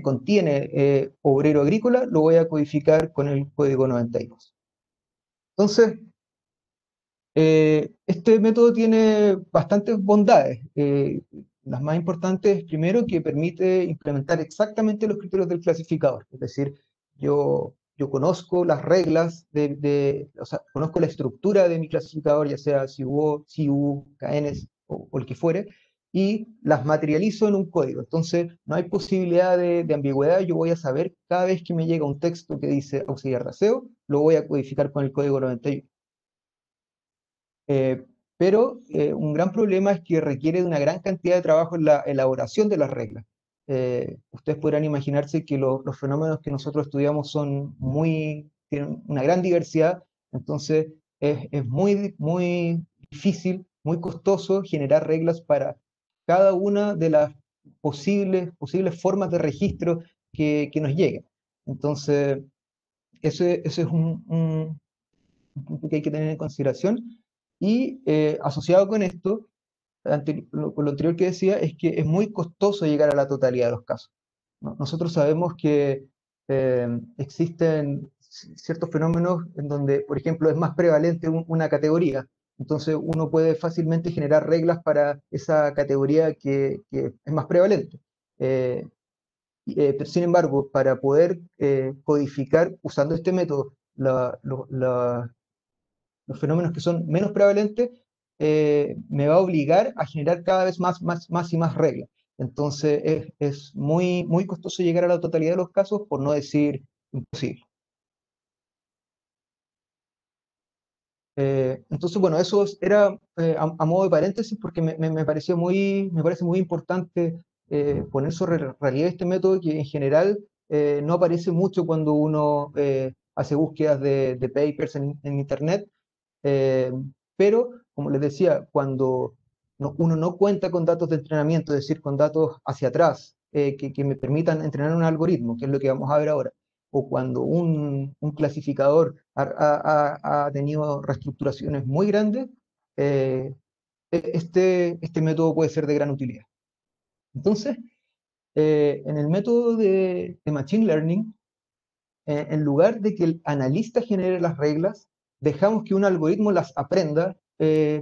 contiene obrero agrícola, lo voy a codificar con el código 92. Entonces, este método tiene bastantes bondades. Las más importantes, primero, que permite implementar exactamente los criterios del clasificador. Es decir, yo conozco las reglas, o sea, conozco la estructura de mi clasificador, ya sea CU, KNs o el que fuere, y las materializo en un código. Entonces, no hay posibilidad de ambigüedad. Yo voy a saber cada vez que me llega un texto que dice auxiliar de aseo, lo voy a codificar con el código 91. Pero un gran problema es que requiere de una gran cantidad de trabajo en la elaboración de las reglas. Ustedes podrán imaginarse que los fenómenos que nosotros estudiamos tienen una gran diversidad, entonces es muy difícil, muy costoso generar reglas para cada una de las posibles formas de registro que nos lleguen. Entonces, eso es un punto que hay que tener en consideración. Y asociado con esto, con lo anterior que decía, es que es muy costoso llegar a la totalidad de los casos. Nosotros sabemos que existen ciertos fenómenos en donde, por ejemplo, es más prevalente una categoría. Entonces uno puede fácilmente generar reglas para esa categoría que es más prevalente. Pero sin embargo, para poder codificar usando este método los fenómenos que son menos prevalentes, me va a obligar a generar cada vez más y más reglas. Entonces es muy costoso llegar a la totalidad de los casos, por no decir imposible. Entonces, bueno, eso era a modo de paréntesis porque me parece muy importante poner sobre relieve este método que en general no aparece mucho cuando uno hace búsquedas de papers en Internet. Eh, pero, como les decía, cuando uno no cuenta con datos de entrenamiento, es decir, con datos hacia atrás, que me permitan entrenar un algoritmo, que es lo que vamos a ver ahora, o cuando un clasificador ha tenido reestructuraciones muy grandes, este método puede ser de gran utilidad. Entonces, en el método de Machine Learning, en lugar de que el analista genere las reglas, dejamos que un algoritmo las aprenda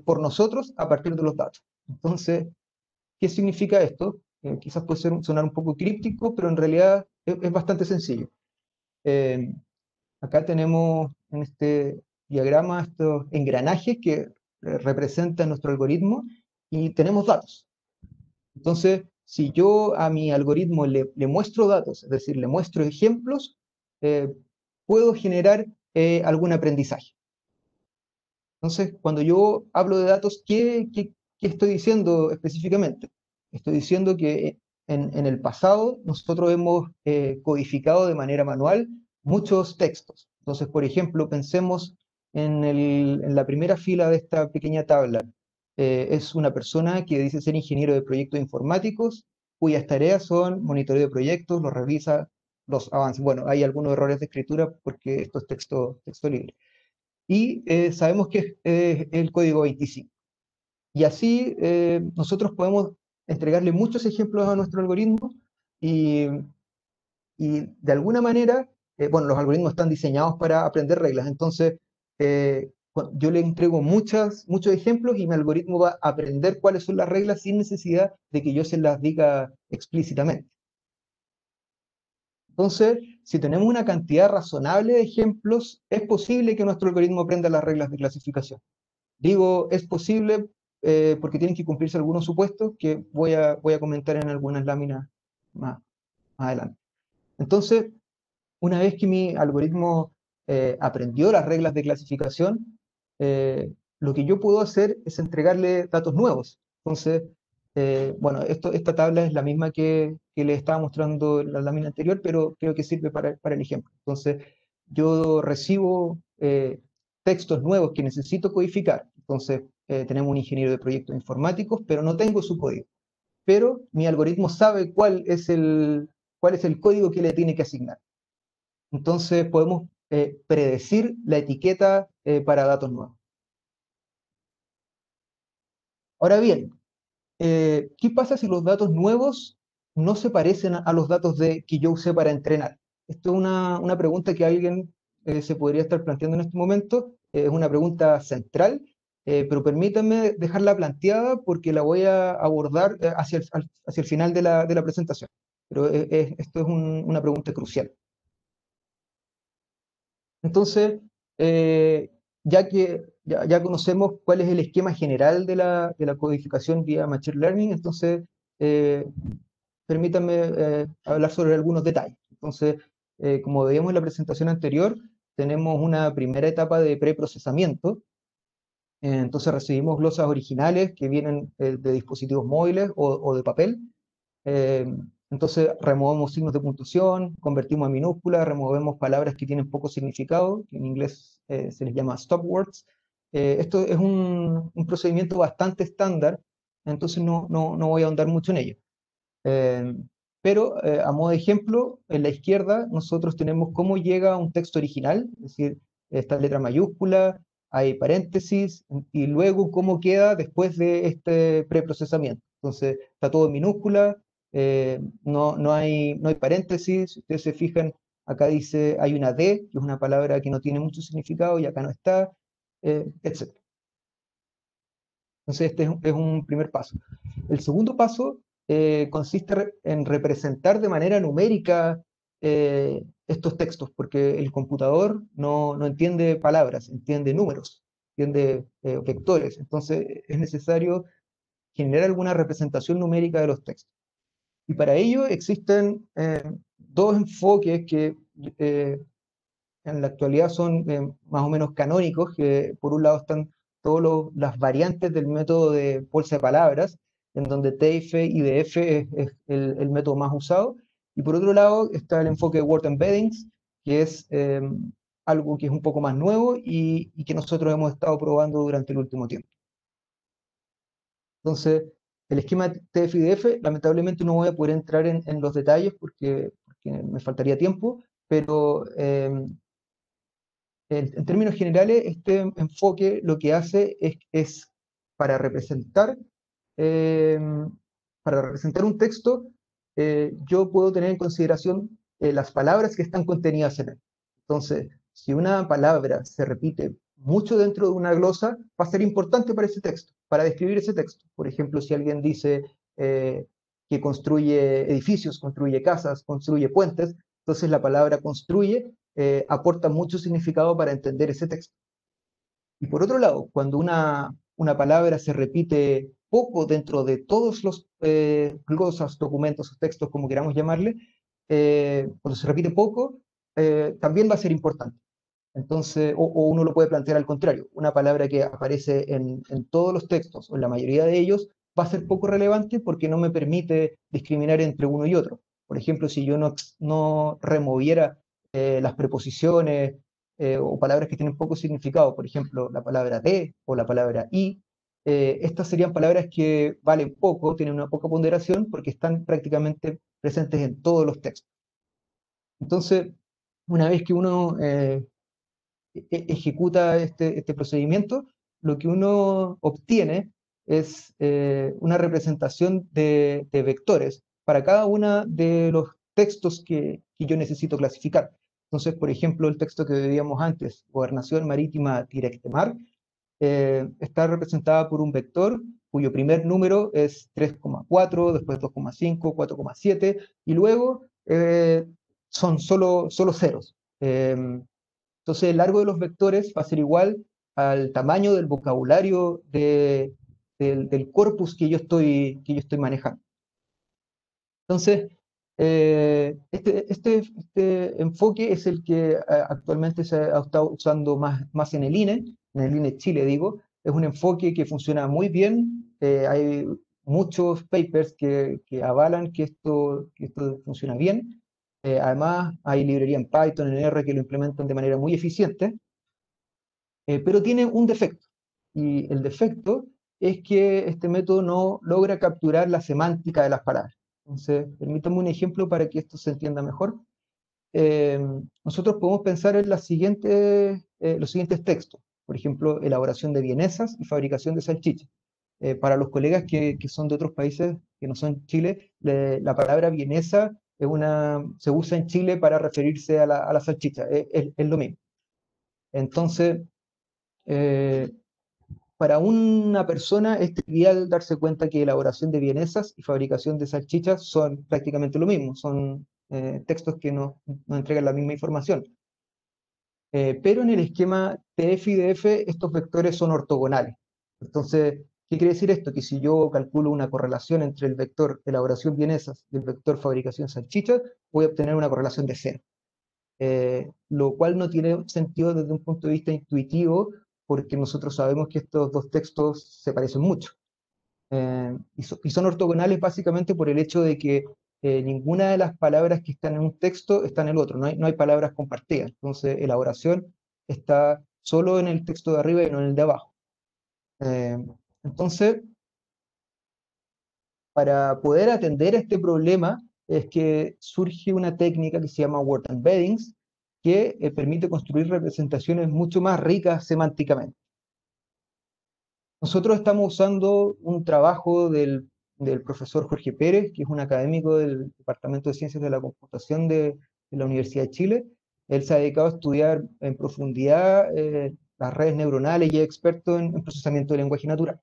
por nosotros a partir de los datos. Entonces, ¿qué significa esto? Quizás puede sonar un poco críptico, pero en realidad es bastante sencillo. Acá tenemos en este diagrama estos engranajes que representan nuestro algoritmo y tenemos datos. Entonces, si yo a mi algoritmo le muestro datos, es decir, le muestro ejemplos, puedo generar algún aprendizaje. Entonces, cuando yo hablo de datos, ¿qué estoy diciendo específicamente? Estoy diciendo que en el pasado nosotros hemos codificado de manera manual muchos textos. Entonces, por ejemplo, pensemos en la primera fila de esta pequeña tabla. Es una persona que dice ser ingeniero de proyectos informáticos, cuyas tareas son monitoreo de proyectos, los revisa, los avanza. Bueno, hay algunos errores de escritura porque esto es texto libre. Y sabemos que es el código 25. Y así nosotros podemos entregarle muchos ejemplos a nuestro algoritmo y, y de alguna manera, bueno, los algoritmos están diseñados para aprender reglas, entonces yo le entrego muchos ejemplos y mi algoritmo va a aprender cuáles son las reglas sin necesidad de que yo se las diga explícitamente. Entonces, si tenemos una cantidad razonable de ejemplos, es posible que nuestro algoritmo aprenda las reglas de clasificación. Digo, es posible porque tienen que cumplirse algunos supuestos que voy a comentar en algunas láminas más adelante. Entonces, una vez que mi algoritmo aprendió las reglas de clasificación, lo que yo puedo hacer es entregarle datos nuevos. Entonces, bueno, esta tabla es la misma que le estaba mostrando en la lámina anterior, pero creo que sirve para el ejemplo. Entonces, yo recibo textos nuevos que necesito codificar. Entonces, tenemos un ingeniero de proyectos informáticos, pero no tengo su código. Pero mi algoritmo sabe cuál es el código que le tiene que asignar. Entonces podemos predecir la etiqueta para datos nuevos. Ahora bien, ¿qué pasa si los datos nuevos no se parecen a los datos que yo usé para entrenar? Esto es una pregunta que alguien se podría estar planteando en este momento. Es una pregunta central, pero permítanme dejarla planteada porque la voy a abordar hacia el final de la presentación. Pero esto es una pregunta crucial. Entonces, ya conocemos cuál es el esquema general de la codificación vía Machine Learning, entonces permítanme hablar sobre algunos detalles. Entonces, como veíamos en la presentación anterior, tenemos una primera etapa de preprocesamiento. Entonces recibimos glosas originales que vienen de dispositivos móviles o de papel. Eh, entonces removemos signos de puntuación, convertimos a minúsculas, removemos palabras que tienen poco significado, que en inglés se les llama stop words. Esto es un procedimiento bastante estándar, entonces no voy a ahondar mucho en ello. Pero a modo de ejemplo, en la izquierda nosotros tenemos cómo llega un texto original, es decir, esta letra mayúscula, hay paréntesis, y luego cómo queda después de este preprocesamiento. Entonces está todo en minúscula, no hay paréntesis, si ustedes se fijan, acá dice hay una D, que es una palabra que no tiene mucho significado y acá no está, etc. Entonces este es un primer paso. El segundo paso consiste en representar de manera numérica estos textos, porque el computador no entiende palabras, entiende números, entiende vectores. Entonces es necesario generar alguna representación numérica de los textos. Y para ello existen dos enfoques que en la actualidad son más o menos canónicos, que por un lado están todas las variantes del método de bolsa de palabras, en donde TF y DF es el método más usado, y por otro lado está el enfoque de Word Embeddings, que es algo que es un poco más nuevo y que nosotros hemos estado probando durante el último tiempo. Entonces, el esquema TF y DF, lamentablemente no voy a poder entrar en los detalles porque me faltaría tiempo, pero en términos generales, este enfoque lo que hace es para representar, eh, un texto, yo puedo tener en consideración las palabras que están contenidas en él. Entonces, si una palabra se repite mucho dentro de una glosa, va a ser importante para ese texto, para describir ese texto. Por ejemplo, si alguien dice que construye edificios, construye casas, construye puentes, entonces la palabra construye aporta mucho significado para entender ese texto. Y por otro lado, cuando una palabra se repite poco dentro de todos los glosas, documentos o textos, como queramos llamarle, cuando se repite poco, también va a ser importante. Entonces, o uno lo puede plantear al contrario, una palabra que aparece en todos los textos, o en la mayoría de ellos, va a ser poco relevante porque no me permite discriminar entre uno y otro. Por ejemplo, si yo no removiera las preposiciones o palabras que tienen poco significado, por ejemplo, la palabra de o la palabra y. Estas serían palabras que valen poco, tienen una poca ponderación porque están prácticamente presentes en todos los textos. Entonces, una vez que uno ejecuta este procedimiento, lo que uno obtiene es una representación de vectores para cada uno de los textos que yo necesito clasificar. Entonces, por ejemplo, el texto que veíamos antes, Gobernación Marítima Directemar, está representada por un vector cuyo primer número es 3,4, después 2,5, 4,7, y luego son solo ceros. Entonces, el largo de los vectores va a ser igual al tamaño del vocabulario del corpus que yo estoy manejando. Entonces, este enfoque es el que actualmente se ha estado usando más en el INE Chile, digo. Es un enfoque que funciona muy bien. Hay muchos papers que avalan que esto funciona bien. Además, hay librería en Python, en R, que lo implementan de manera muy eficiente, pero tiene un defecto. Y el defecto es que este método no logra capturar la semántica de las palabras. Entonces, permítame un ejemplo para que esto se entienda mejor. Nosotros podemos pensar en los siguientes textos. Por ejemplo, elaboración de vienesas y fabricación de salchichas. Para los colegas que son de otros países que no son Chile, la palabra vienesa se usa en Chile para referirse a la salchicha. Es lo mismo. Entonces, para una persona es trivial darse cuenta que elaboración de vienesas y fabricación de salchichas son prácticamente lo mismo, son textos que nos entregan la misma información. Pero en el esquema TF y DF estos vectores son ortogonales. Entonces, ¿qué quiere decir esto? Que si yo calculo una correlación entre el vector elaboración vienesas y el vector fabricación salchichas, voy a obtener una correlación de 0. Lo cual no tiene sentido desde un punto de vista intuitivo, porque nosotros sabemos que estos dos textos se parecen mucho. Y son ortogonales básicamente por el hecho de que ninguna de las palabras que están en un texto está en el otro, no hay palabras compartidas. Entonces, elaboración está solo en el texto de arriba y no en el de abajo. Entonces, para poder atender a este problema es que surge una técnica que se llama word embeddings, que permite construir representaciones mucho más ricas semánticamente. Nosotros estamos usando un trabajo del profesor Jorge Pérez, que es un académico del Departamento de Ciencias de la Computación de la Universidad de Chile. Él se ha dedicado a estudiar en profundidad las redes neuronales y es experto en procesamiento de lenguaje natural.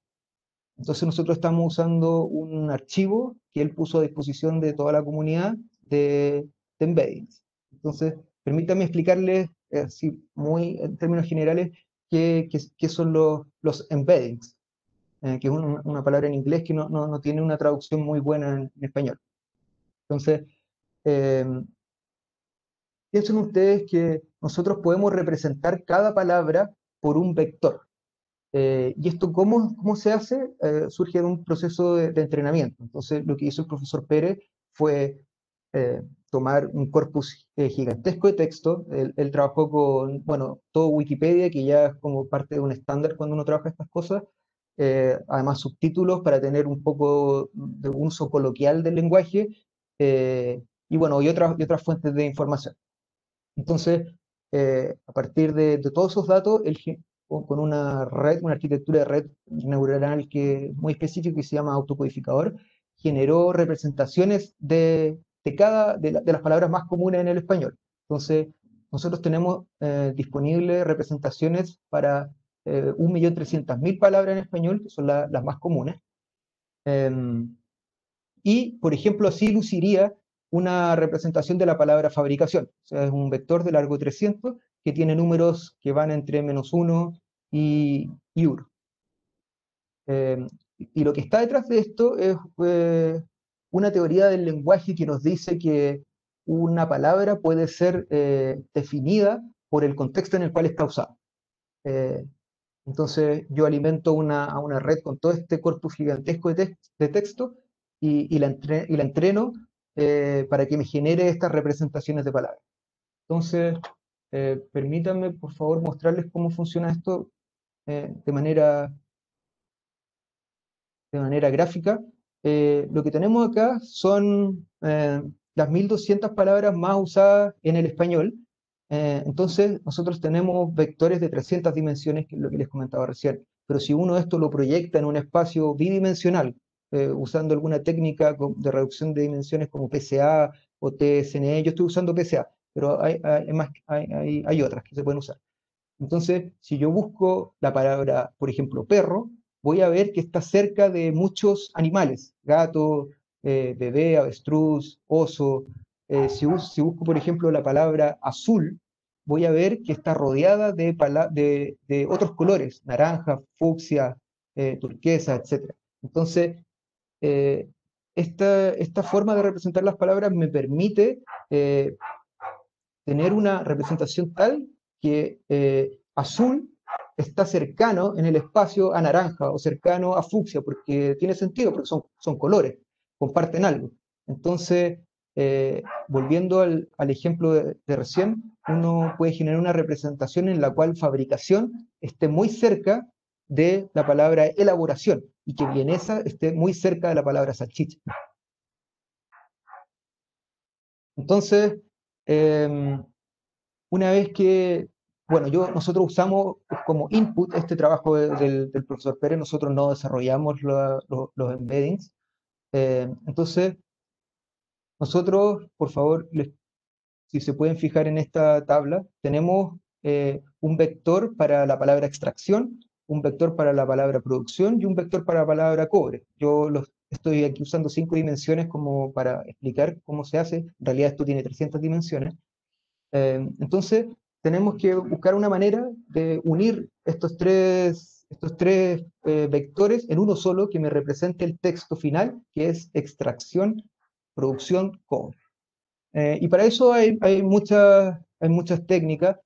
Entonces nosotros estamos usando un archivo que él puso a disposición de toda la comunidad de embeddings. Entonces, permítame explicarles, así muy en términos generales, qué son los embeddings, que es una palabra en inglés que no tiene una traducción muy buena en español. Entonces, piensen ustedes que nosotros podemos representar cada palabra por un vector. ¿Y esto cómo se hace? Surge de un proceso de entrenamiento. Entonces, lo que hizo el profesor Pérez fue tomar un corpus gigantesco de texto. Él trabajó con, bueno, todo Wikipedia, que ya es como parte de un estándar cuando uno trabaja estas cosas. Además, subtítulos para tener un poco de uso coloquial del lenguaje. Y bueno, y otras fuentes de información. Entonces, a partir de todos esos datos, con una arquitectura de red neuronal muy específica que se llama autocodificador, generó representaciones de las palabras más comunes en el español. Entonces, nosotros tenemos disponibles representaciones para 1.300.000 palabras en español, que son las más comunes. Y, por ejemplo, así luciría una representación de la palabra fabricación. O sea, es un vector de largo 300 que tiene números que van entre -1 y 1. Y lo que está detrás de esto es una teoría del lenguaje que nos dice que una palabra puede ser definida por el contexto en el cual está usada. Entonces yo alimento a una red con todo este corpus gigantesco de texto y la entreno para que me genere estas representaciones de palabras. Entonces, permítanme, por favor, mostrarles cómo funciona esto de manera gráfica. Lo que tenemos acá son las 1200 palabras más usadas en el español. Entonces, nosotros tenemos vectores de 300 dimensiones, que es lo que les comentaba recién. Pero si uno esto lo proyecta en un espacio bidimensional, usando alguna técnica de reducción de dimensiones como PCA o TSNE, yo estoy usando PCA, pero hay otras que se pueden usar. Entonces, si yo busco la palabra, por ejemplo, perro, voy a ver que está cerca de muchos animales: gato, bebé, avestruz, oso. Si busco, por ejemplo, la palabra azul, voy a ver que está rodeada de otros colores: naranja, fucsia, turquesa, etc. Entonces, eh, esta forma de representar las palabras me permite tener una representación tal que azul está cercano en el espacio a naranja o cercano a fucsia, porque tiene sentido, porque son colores, comparten algo. Entonces, volviendo al ejemplo de recién, uno puede generar una representación en la cual fabricación esté muy cerca de la palabra elaboración y que vienesa esté muy cerca de la palabra salchicha. Entonces, una vez que, bueno, nosotros usamos como input este trabajo del profesor Pérez, nosotros no desarrollamos los embeddings. Entonces, nosotros, por favor, si se pueden fijar en esta tabla, tenemos un vector para la palabra extracción, un vector para la palabra producción y un vector para la palabra cobre. Yo estoy aquí usando 5 dimensiones como para explicar cómo se hace. En realidad esto tiene 300 dimensiones. Entonces, tenemos que buscar una manera de unir estos tres vectores en uno solo que me represente el texto final, que es extracción, producción, cobre. Y para eso hay muchas técnicas.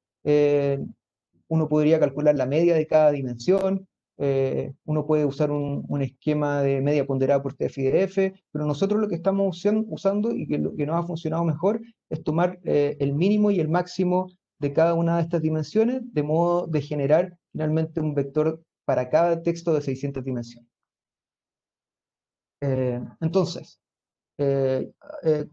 Uno podría calcular la media de cada dimensión. Uno puede usar un esquema de media ponderada por TF-IDF, pero nosotros lo que estamos usando y lo que nos ha funcionado mejor es tomar el mínimo y el máximo de cada una de estas dimensiones, de modo de generar finalmente un vector para cada texto de 600 dimensiones. Entonces,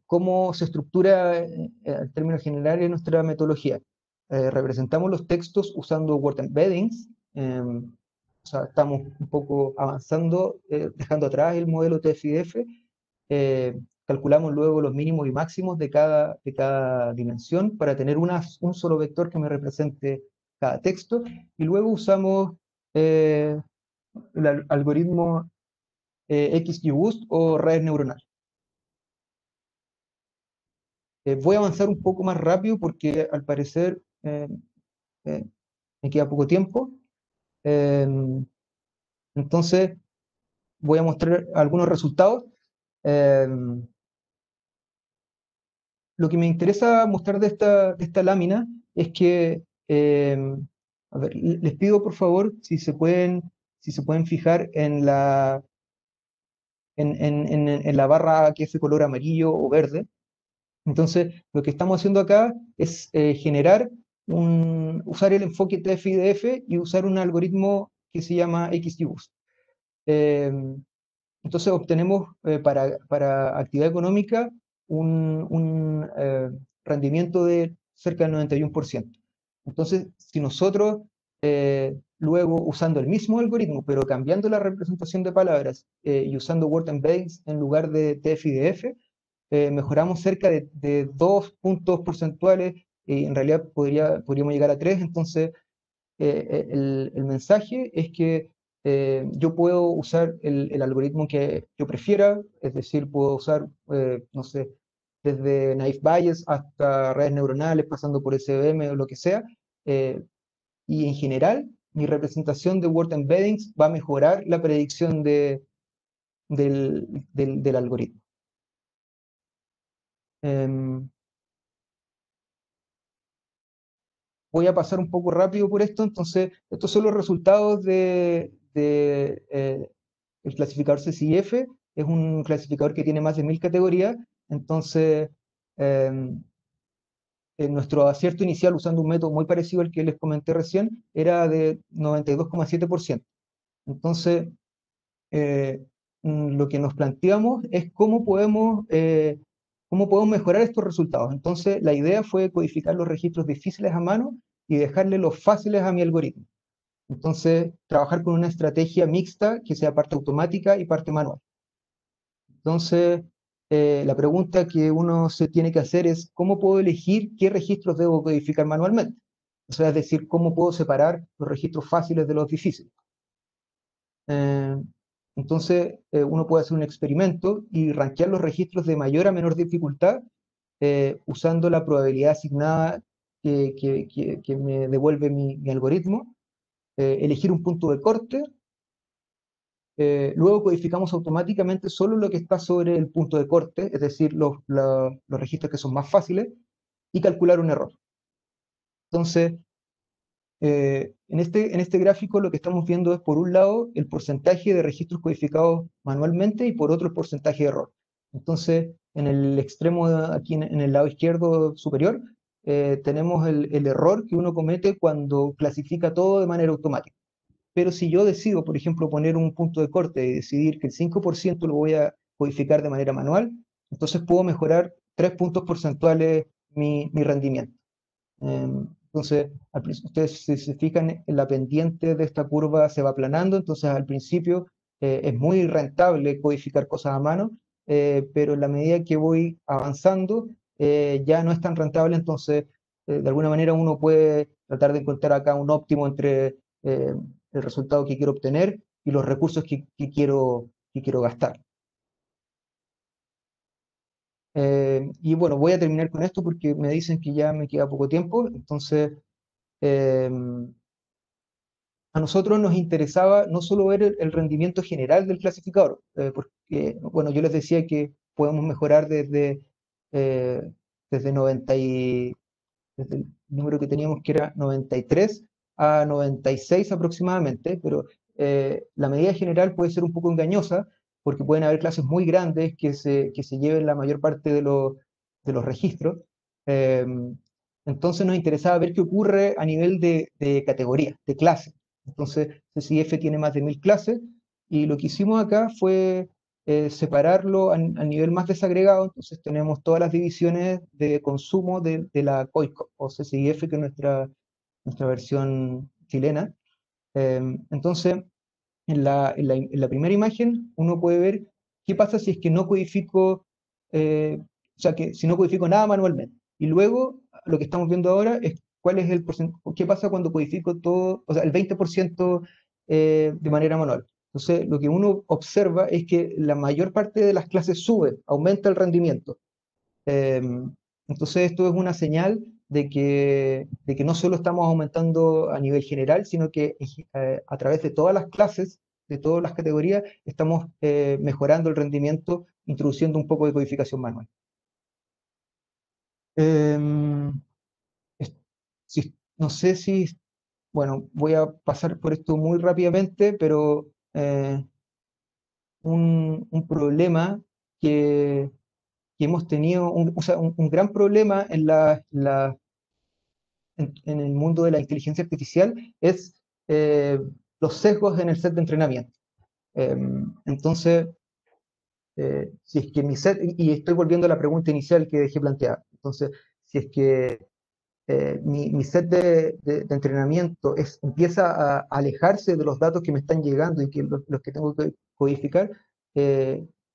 ¿cómo se estructura en términos generales nuestra metodología? Representamos los textos usando word embeddings. O sea, estamos un poco avanzando, dejando atrás el modelo TF-IDF. Calculamos luego los mínimos y máximos de cada dimensión para tener un solo vector que me represente cada texto. Y luego usamos el algoritmo XGBoost o red neuronal. Voy a avanzar un poco más rápido porque al parecer me queda poco tiempo. Entonces voy a mostrar algunos resultados. Lo que me interesa mostrar de esta lámina es que, a ver, les pido por favor si se pueden fijar en la barra que es de color amarillo o verde. Entonces, lo que estamos haciendo acá es usar el enfoque TF-IDF y usar un algoritmo que se llama XGBoost. Entonces, obtenemos para actividad económica un rendimiento de cerca del 91%. Entonces, si nosotros, luego usando el mismo algoritmo, pero cambiando la representación de palabras y usando word embeddings en lugar de TF-IDF, mejoramos cerca de 2 puntos porcentuales y en realidad podríamos llegar a 3. Entonces, el mensaje es que yo puedo usar el algoritmo que yo prefiera, es decir, puedo usar, no sé, desde Naive Bayes hasta redes neuronales, pasando por SVM o lo que sea, y en general mi representación de word embeddings va a mejorar la predicción del algoritmo. Voy a pasar un poco rápido por esto. Entonces, estos son los resultados el clasificador CCIF. Es un clasificador que tiene más de 1000 categorías. Entonces, nuestro acierto inicial usando un método muy parecido al que les comenté recién era de 92,7%. Entonces, lo que nos planteamos es cómo podemos mejorar estos resultados. Entonces, la idea fue codificar los registros difíciles a mano y dejarle los fáciles a mi algoritmo. Entonces, trabajar con una estrategia mixta que sea parte automática y parte manual. Entonces, la pregunta que uno se tiene que hacer es, ¿cómo puedo elegir qué registros debo codificar manualmente? O sea, es decir, ¿cómo puedo separar los registros fáciles de los difíciles? Entonces, uno puede hacer un experimento y rankear los registros de mayor a menor dificultad usando la probabilidad asignada que me devuelve mi algoritmo, elegir un punto de corte, luego codificamos automáticamente solo lo que está sobre el punto de corte, es decir, los registros que son más fáciles, y calcular un error. Entonces, en este gráfico lo que estamos viendo es, por un lado, el porcentaje de registros codificados manualmente y por otro el porcentaje de error. Entonces, en el extremo aquí en el lado izquierdo superior, tenemos el error que uno comete cuando clasifica todo de manera automática. Pero si yo decido, por ejemplo, poner un punto de corte y decidir que el 5% lo voy a codificar de manera manual, entonces puedo mejorar 3 puntos porcentuales mi rendimiento. Entonces, ustedes si se fijan, la pendiente de esta curva se va aplanando, entonces al principio es muy rentable codificar cosas a mano, pero en la medida que voy avanzando ya no es tan rentable, entonces de alguna manera uno puede tratar de encontrar acá un óptimo entre el resultado que quiero obtener y los recursos que quiero gastar. Y bueno, voy a terminar con esto porque me dicen que ya me queda poco tiempo, entonces a nosotros nos interesaba no solo ver el rendimiento general del clasificador, porque, bueno, yo les decía que podemos mejorar eh, desde 90 desde el número que teníamos que era 93 a 96 aproximadamente, pero la medida general puede ser un poco engañosa porque pueden haber clases muy grandes que se lleven la mayor parte de los registros. Eh, entonces nos interesaba ver qué ocurre a nivel de categoría, de clase. Entonces, CCIF tiene más de 1000 clases y lo que hicimos acá fue separarlo a nivel más desagregado. Entonces tenemos todas las divisiones de consumo de la COICO o CCIF, que es nuestra versión chilena. Entonces, en la primera imagen uno puede ver qué pasa si es que no codifico, o sea, que si no codifico nada manualmente. Y luego lo que estamos viendo ahora es cuál es qué pasa cuando codifico todo, o sea, el 20% de manera manual. Entonces, lo que uno observa es que la mayor parte de las clases sube, aumenta el rendimiento. Eh, entonces, esto es una señal de que no solo estamos aumentando a nivel general, sino que a través de todas las clases, de todas las categorías, estamos mejorando el rendimiento, introduciendo un poco de codificación manual. No sé si, bueno, voy a pasar por esto muy rápidamente, pero un problema que hemos tenido, o sea, un gran problema en el mundo de la inteligencia artificial es los sesgos en el set de entrenamiento. Entonces, si es que mi set, y estoy volviendo a la pregunta inicial que dejé planteada, entonces, si es que mi set de entrenamiento empieza a alejarse de los datos que me están llegando y que los que tengo que codificar,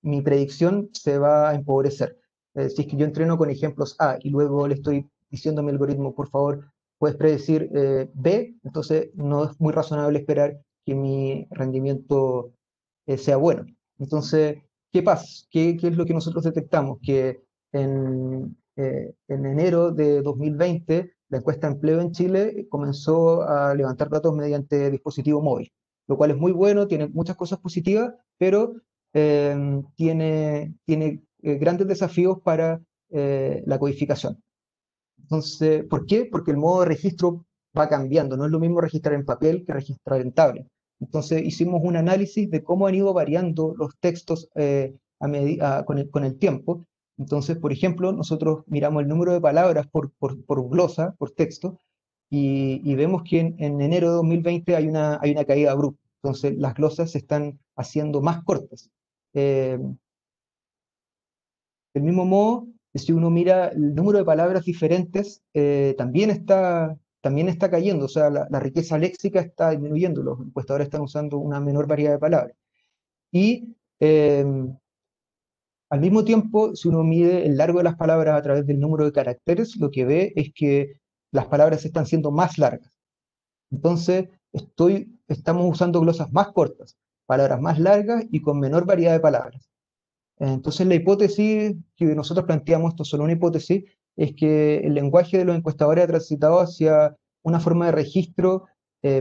mi predicción se va a empobrecer. Si es que yo entreno con ejemplos A y luego le estoy diciendo a mi algoritmo, por favor, puedes predecir B, entonces no es muy razonable esperar que mi rendimiento sea bueno. Entonces, ¿qué pasa? ¿Qué es lo que nosotros detectamos? Que en enero de 2020, la encuesta de empleo en Chile comenzó a levantar datos mediante dispositivo móvil, lo cual es muy bueno, tiene muchas cosas positivas, pero tiene grandes desafíos para la codificación. Entonces, ¿por qué? Porque el modo de registro va cambiando, no es lo mismo registrar en papel que registrar en tablet. Entonces hicimos un análisis de cómo han ido variando los textos con el tiempo Entonces, por ejemplo, nosotros miramos el número de palabras por glosa, por texto, y vemos que en enero de 2020 hay una caída abrupta. Entonces, las glosas se están haciendo más cortas. Eh, del mismo modo, si uno mira el número de palabras diferentes, también está cayendo, o sea, la riqueza léxica está disminuyendo, los encuestadores están usando una menor variedad de palabras. Y al mismo tiempo, si uno mide el largo de las palabras a través del número de caracteres, lo que ve es que las palabras están siendo más largas. Entonces, estamos usando glosas más cortas, palabras más largas y con menor variedad de palabras. Entonces, la hipótesis que nosotros planteamos, esto es solo una hipótesis, es que el lenguaje de los encuestadores ha transitado hacia una forma de registro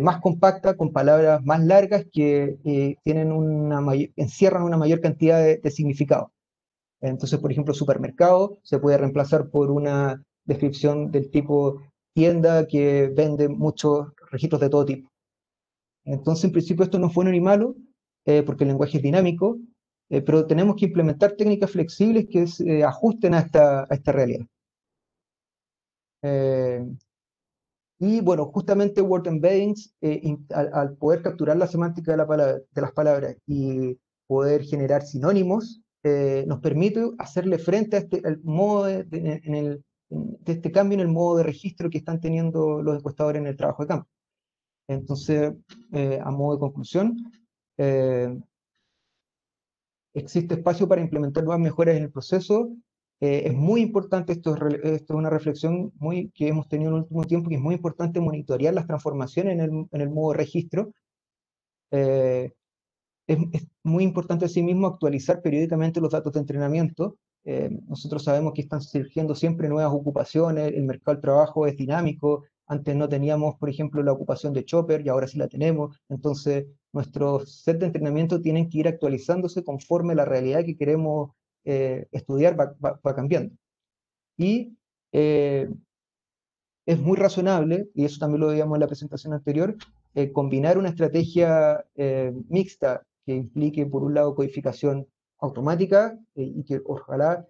más compacta, con palabras más largas que encierran una mayor cantidad de significado. Entonces, por ejemplo, supermercado se puede reemplazar por una descripción del tipo tienda que vende muchos registros de todo tipo. Entonces, en principio, esto no es bueno ni malo, porque el lenguaje es dinámico, pero tenemos que implementar técnicas flexibles que se ajusten a esta realidad. Eh, y bueno, justamente Word Embeddings, al poder capturar la semántica de las palabras y poder generar sinónimos, nos permite hacerle frente a al modo de este cambio en el modo de registro que están teniendo los encuestadores en el trabajo de campo. Entonces, a modo de conclusión, eh, existe espacio para implementar nuevas mejoras en el proceso. Es muy importante, esto es una reflexión que hemos tenido en el último tiempo, que es muy importante monitorear las transformaciones en el modo de registro. Eh, es muy importante asimismo actualizar periódicamente los datos de entrenamiento. Nosotros sabemos que están surgiendo siempre nuevas ocupaciones, el mercado del trabajo es dinámico, antes no teníamos, por ejemplo, la ocupación de chopper y ahora sí la tenemos, entonces nuestros set de entrenamiento tienen que ir actualizándose conforme la realidad que queremos estudiar va cambiando. Y eh, es muy razonable, y eso también lo veíamos en la presentación anterior, combinar una estrategia mixta que implique, por un lado, codificación automática y que ojalá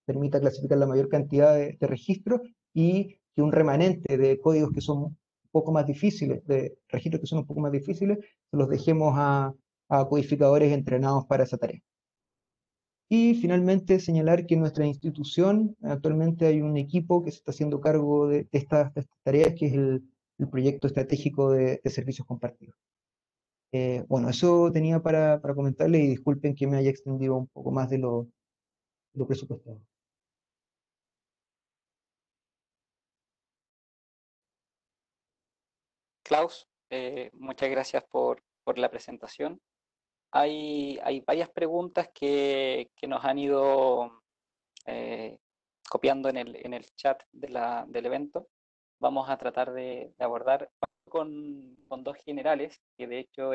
permita clasificar la mayor cantidad de registros y que un remanente de códigos que son un poco más difíciles, de registros que son un poco más difíciles, se los dejemos a codificadores entrenados para esa tarea. Y finalmente señalar que en nuestra institución actualmente hay un equipo que se está haciendo cargo de estas tareas, que es el proyecto estratégico de servicios compartidos. Bueno, eso tenía para comentarles y disculpen que me haya extendido un poco más de lo presupuestado. Klaus, muchas gracias por la presentación. Hay varias preguntas que nos han ido copiando en el chat del evento. Vamos a tratar de abordar con dos generales, que de hecho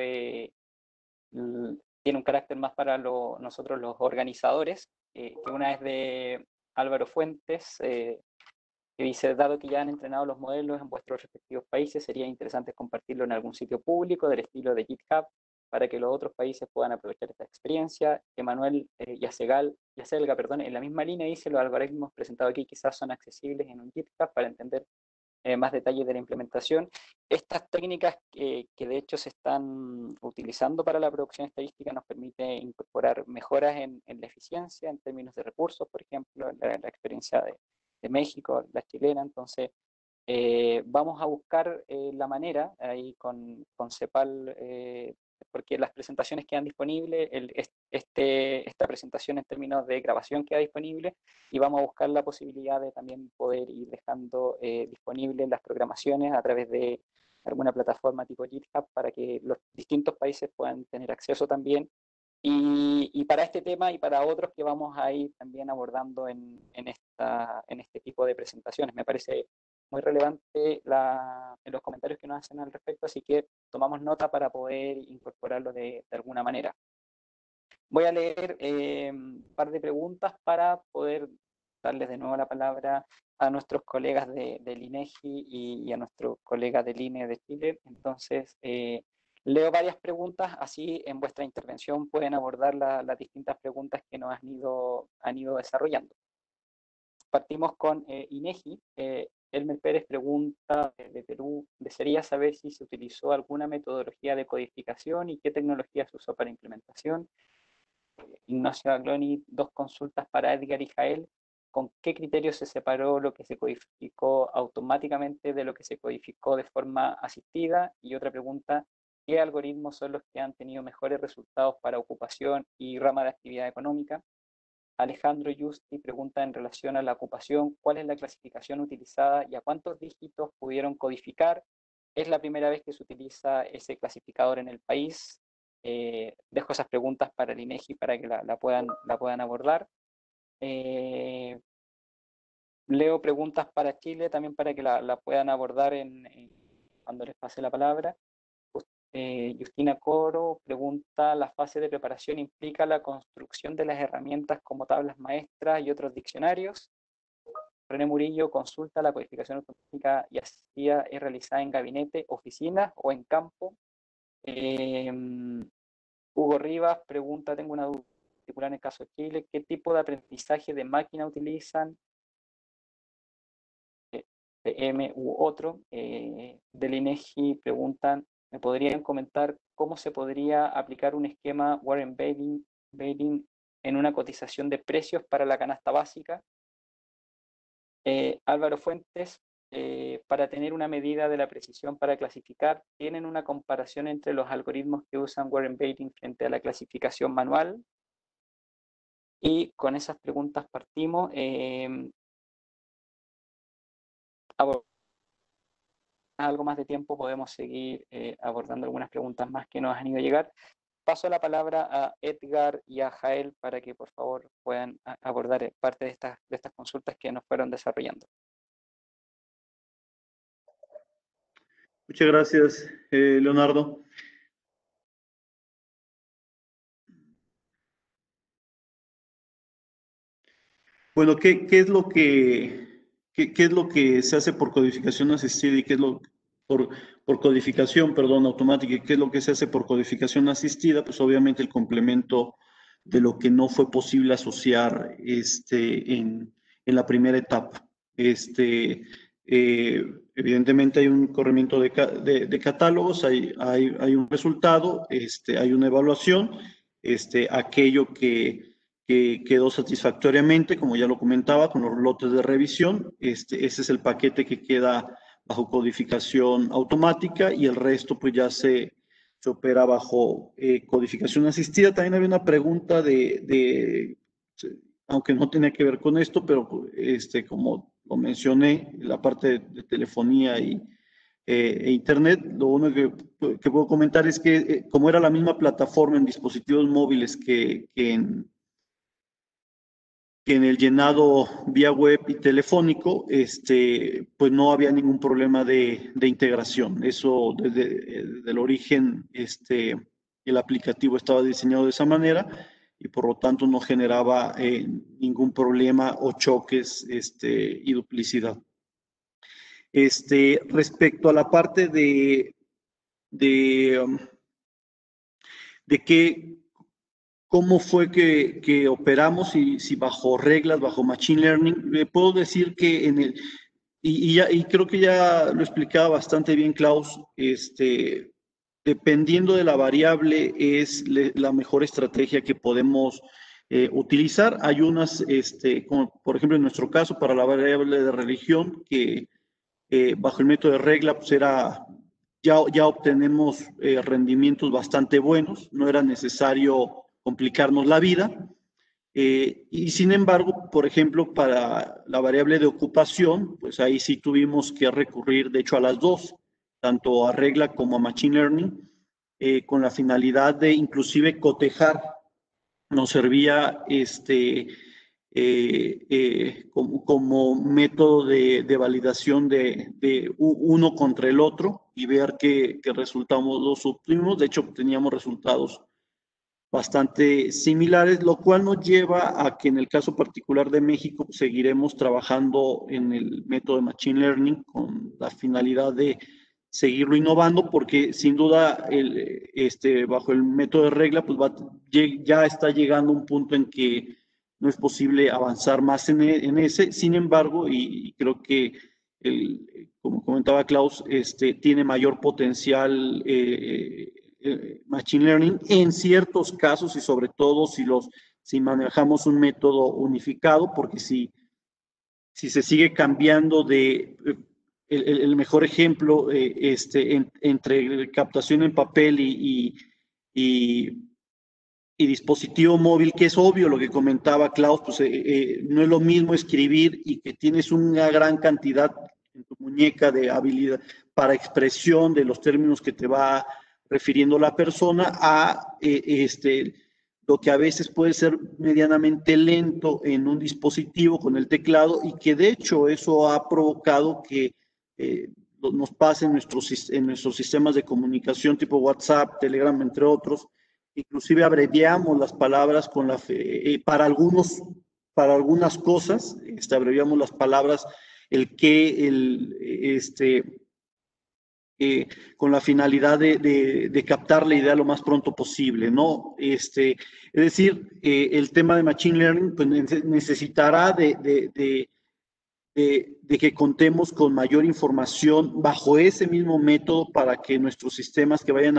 tiene un carácter más para nosotros los organizadores, que una es de Álvaro Fuentes, que dice, dado que ya han entrenado los modelos en vuestros respectivos países, sería interesante compartirlo en algún sitio público del estilo de GitHub para que los otros países puedan aprovechar esta experiencia. Emanuel Yaselga, en la misma línea dice, los algoritmos presentados aquí quizás son accesibles en un GitHub para entender más detalles de la implementación. Estas técnicas que de hecho se están utilizando para la producción estadística nos permite incorporar mejoras en la eficiencia, en términos de recursos, por ejemplo, la experiencia de México, la chilena. Entonces, vamos a buscar la manera ahí con CEPAL, porque las presentaciones quedan disponibles, esta presentación en términos de grabación queda disponible, y vamos a buscar la posibilidad de también poder ir dejando disponibles las programaciones a través de alguna plataforma tipo GitHub para que los distintos países puedan tener acceso también. Y para este tema y para otros que vamos a ir también abordando en este tipo de presentaciones. Me parece muy relevante en los comentarios que nos hacen al respecto, así que tomamos nota para poder incorporarlo de alguna manera. Voy a leer un par de preguntas para poder darles de nuevo la palabra a nuestros colegas del INEGI y a nuestros colegas del INE de Chile. Entonces, Leo varias preguntas, así en vuestra intervención pueden abordar las distintas preguntas que nos han ido desarrollando. Partimos con INEGI. Elmer Pérez pregunta de Perú, desearía saber si se utilizó alguna metodología de codificación y qué tecnología se usó para implementación. Ignacio Agloni, 2 consultas para Edgar y Jael. ¿Con qué criterios se separó lo que se codificó automáticamente de lo que se codificó de forma asistida? Y otra pregunta, ¿qué algoritmos son los que han tenido mejores resultados para ocupación y rama de actividad económica? Alejandro Justi pregunta en relación a la ocupación, ¿cuál es la clasificación utilizada y a cuántos dígitos pudieron codificar? ¿Es la primera vez que se utiliza ese clasificador en el país? Dejo esas preguntas para el INEGI para que la puedan abordar. Leo preguntas para Chile también para que la puedan abordar cuando les pase la palabra. Justina Coro pregunta, ¿la fase de preparación implica la construcción de las herramientas como tablas maestras y otros diccionarios? René Murillo consulta, ¿la codificación automática y asistida es realizada en gabinete, oficinas o en campo? Hugo Rivas pregunta, tengo una duda particular en el caso de Chile, ¿qué tipo de aprendizaje de máquina utilizan? PM u otro. Del INEGI preguntan, ¿me podrían comentar cómo se podría aplicar un esquema Warren Bailey en una cotización de precios para la canasta básica? Álvaro Fuentes, para tener una medida de la precisión para clasificar, ¿tienen una comparación entre los algoritmos que usan Warren Bailey frente a la clasificación manual? Y con esas preguntas partimos. Algo más de tiempo podemos seguir abordando algunas preguntas más que nos han ido a llegar. Paso la palabra a Edgar y a Jael para que por favor puedan abordar parte de estas consultas que nos fueron desarrollando. Muchas gracias, Leonardo. Bueno, ¿qué es lo que se hace por codificación asistida y qué es lo por codificación, perdón, automática, y qué es lo que se hace por codificación asistida? Pues obviamente el complemento de lo que no fue posible asociar en la primera etapa. Evidentemente hay un corrimiento de catálogos, hay un resultado, hay una evaluación, aquello que quedó satisfactoriamente, como ya lo comentaba, con los lotes de revisión. Ese es el paquete que queda bajo codificación automática y el resto pues ya se opera bajo codificación asistida. También había una pregunta aunque no tenía que ver con esto, pero como lo mencioné, la parte de telefonía e internet, lo único que puedo comentar es que como era la misma plataforma en dispositivos móviles que en el llenado vía web y telefónico, pues no había ningún problema de integración. Eso desde el origen, el aplicativo estaba diseñado de esa manera y por lo tanto no generaba ningún problema o choques y duplicidad. Respecto a la parte de cómo fue que operamos y si bajo reglas, bajo Machine Learning, puedo decir que y creo que ya lo explicaba bastante bien Klaus, dependiendo de la variable es la mejor estrategia que podemos utilizar. Hay unas, como por ejemplo en nuestro caso, para la variable de religión, que bajo el método de regla, pues ya obtenemos rendimientos bastante buenos, no era necesario complicarnos la vida. Y sin embargo, por ejemplo, para la variable de ocupación, pues ahí sí tuvimos que recurrir, de hecho, a las dos, tanto a regla como a Machine Learning, con la finalidad de inclusive cotejar. Nos servía como método de validación de uno contra el otro y ver qué resultados los obtuvimos. De hecho, teníamos resultados bastante similares, lo cual nos lleva a que en el caso particular de México seguiremos trabajando en el método de Machine Learning con la finalidad de seguirlo innovando, porque sin duda bajo el método de regla pues ya está llegando un punto en que no es posible avanzar más en ese. Sin embargo, y creo que como comentaba Klaus, tiene mayor potencial Machine Learning en ciertos casos, y sobre todo si manejamos un método unificado, porque si se sigue cambiando el mejor ejemplo entre captación en papel y dispositivo móvil, que es obvio lo que comentaba Klaus, pues no es lo mismo escribir y que tienes una gran cantidad en tu muñeca de habilidad para expresión de los términos que te va refiriendo la persona, a lo que a veces puede ser medianamente lento en un dispositivo con el teclado, y que de hecho eso ha provocado que nos pase en nuestros sistemas de comunicación tipo WhatsApp, Telegram, entre otros. Inclusive abreviamos las palabras para algunas cosas, abreviamos las palabras con la finalidad de captar la idea lo más pronto posible, ¿no? Es decir, el tema de Machine Learning pues, necesitará de que contemos con mayor información bajo ese mismo método, para que nuestros sistemas que vayan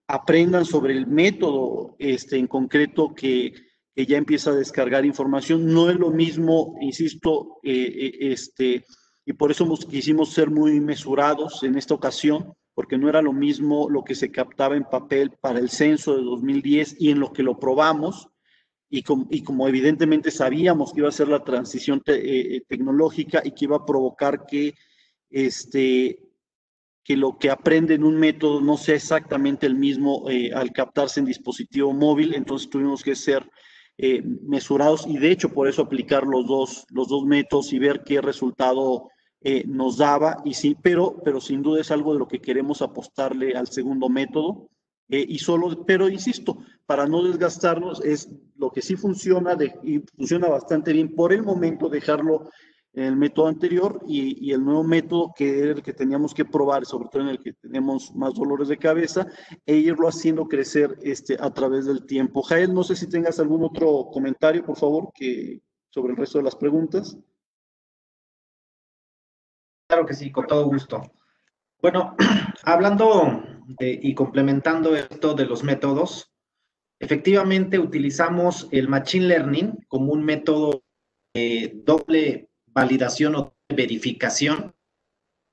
aprendan sobre el método en concreto que ya empieza a descargar información. No es lo mismo, insisto, y por eso quisimos ser muy mesurados en esta ocasión, porque no era lo mismo lo que se captaba en papel para el censo de 2010 y en lo que lo probamos, y como evidentemente sabíamos que iba a ser la transición tecnológica y que iba a provocar que lo que aprende en un método no sea exactamente el mismo al captarse en dispositivo móvil. Entonces tuvimos que ser mesurados, y de hecho por eso aplicar los dos métodos y ver qué resultado nos daba. Y sí, pero sin duda es algo de lo que queremos apostarle al segundo método, pero insisto, para no desgastarnos, es lo que sí funciona y funciona bastante bien por el momento, dejarlo en el método anterior, y el nuevo método, que era el que teníamos que probar, sobre todo en el que tenemos más dolores de cabeza, e irlo haciendo crecer a través del tiempo. Jael, no sé si tengas algún otro comentario, por favor, sobre el resto de las preguntas. Claro que sí, con todo gusto. Bueno, hablando y complementando esto de los métodos, efectivamente utilizamos el Machine Learning como un método de doble validación o verificación.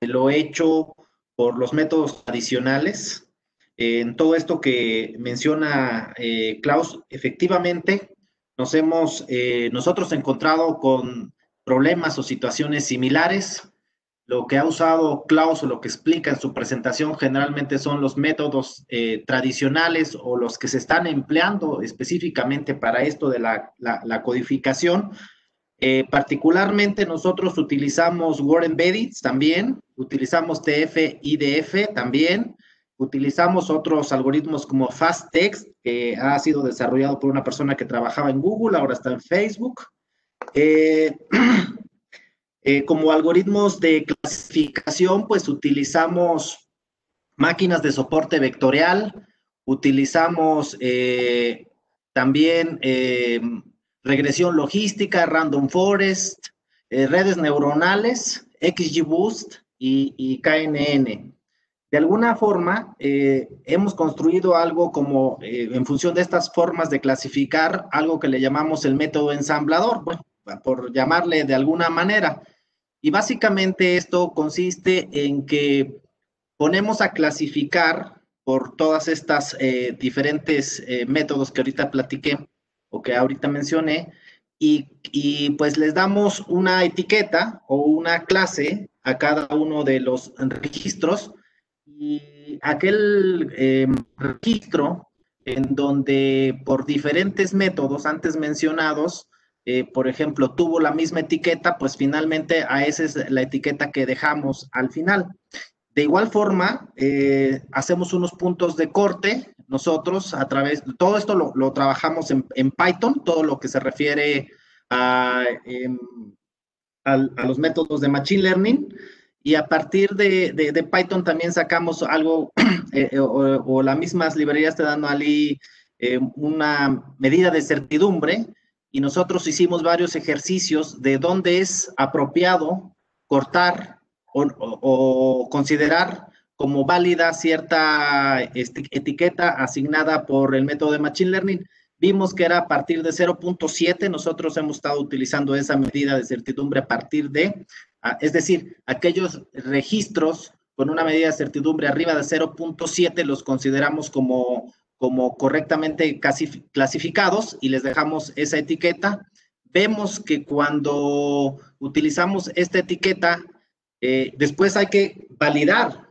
Lo he hecho por los métodos tradicionales. En todo esto que menciona Klaus, efectivamente nos hemos nosotros encontrado con problemas o situaciones similares. Lo que ha usado Klaus, o lo que explica en su presentación, generalmente son los métodos tradicionales, o los que se están empleando específicamente para esto de la codificación. Particularmente nosotros utilizamos Word Embeddings también, utilizamos TF-IDF también, utilizamos otros algoritmos como FastText, que ha sido desarrollado por una persona que trabajaba en Google, ahora está en Facebook. Como algoritmos de clasificación, pues utilizamos máquinas de soporte vectorial, utilizamos también regresión logística, random forest, redes neuronales, XGBoost y KNN. De alguna forma, hemos construido algo como, en función de estas formas de clasificar, algo que le llamamos el método ensamblador, bueno, por llamarle de alguna manera. Y básicamente esto consiste en que ponemos a clasificar por todas estas diferentes métodos que ahorita platiqué o que ahorita mencioné, y pues les damos una etiqueta o una clase a cada uno de los registros, y aquel registro en donde por diferentes métodos antes mencionados, por ejemplo, tuvo la misma etiqueta, pues finalmente a esa es la etiqueta que dejamos al final. De igual forma, hacemos unos puntos de corte nosotros a través de todo esto, lo trabajamos en Python, todo lo que se refiere a los métodos de Machine Learning, y a partir de Python también sacamos algo, o las mismas librerías te dan ahí una medida de certidumbre, y nosotros hicimos varios ejercicios de dónde es apropiado cortar o considerar como válida cierta etiqueta asignada por el método de Machine Learning. Vimos que era a partir de 0.7, nosotros hemos estado utilizando esa medida de certidumbre a partir de, es decir, aquellos registros con una medida de certidumbre arriba de 0.7 los consideramos como correctamente clasificados y les dejamos esa etiqueta. Vemos que cuando utilizamos esta etiqueta, después hay que validar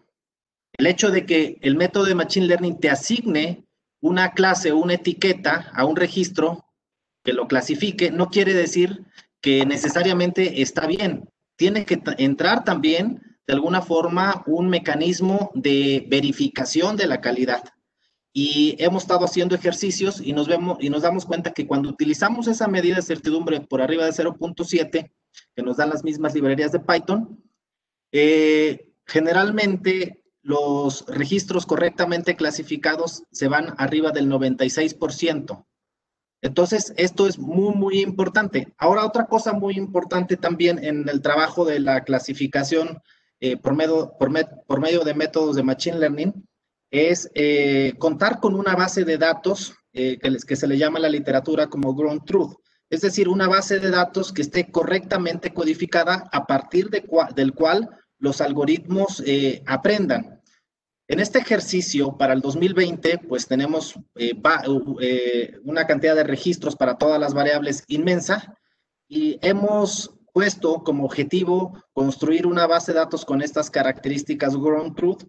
el hecho de que el método de Machine Learning te asigne una clase o una etiqueta a un registro que lo clasifique, no quiere decir que necesariamente está bien. Tiene que entrar también, de alguna forma, un mecanismo de verificación de la calidad. Y hemos estado haciendo ejercicios y nos damos cuenta que cuando utilizamos esa medida de certidumbre por arriba de 0.7, que nos dan las mismas librerías de Python, generalmente los registros correctamente clasificados se van arriba del 96%. Entonces, esto es muy, muy importante. Ahora, otra cosa muy importante también en el trabajo de la clasificación por medio de métodos de Machine Learning es contar con una base de datos que se le llama en la literatura como ground truth. Es decir, una base de datos que esté correctamente codificada a partir del cual los algoritmos aprendan. En este ejercicio, para el 2020, pues tenemos una cantidad de registros para todas las variables inmensa y hemos puesto como objetivo construir una base de datos con estas características ground truth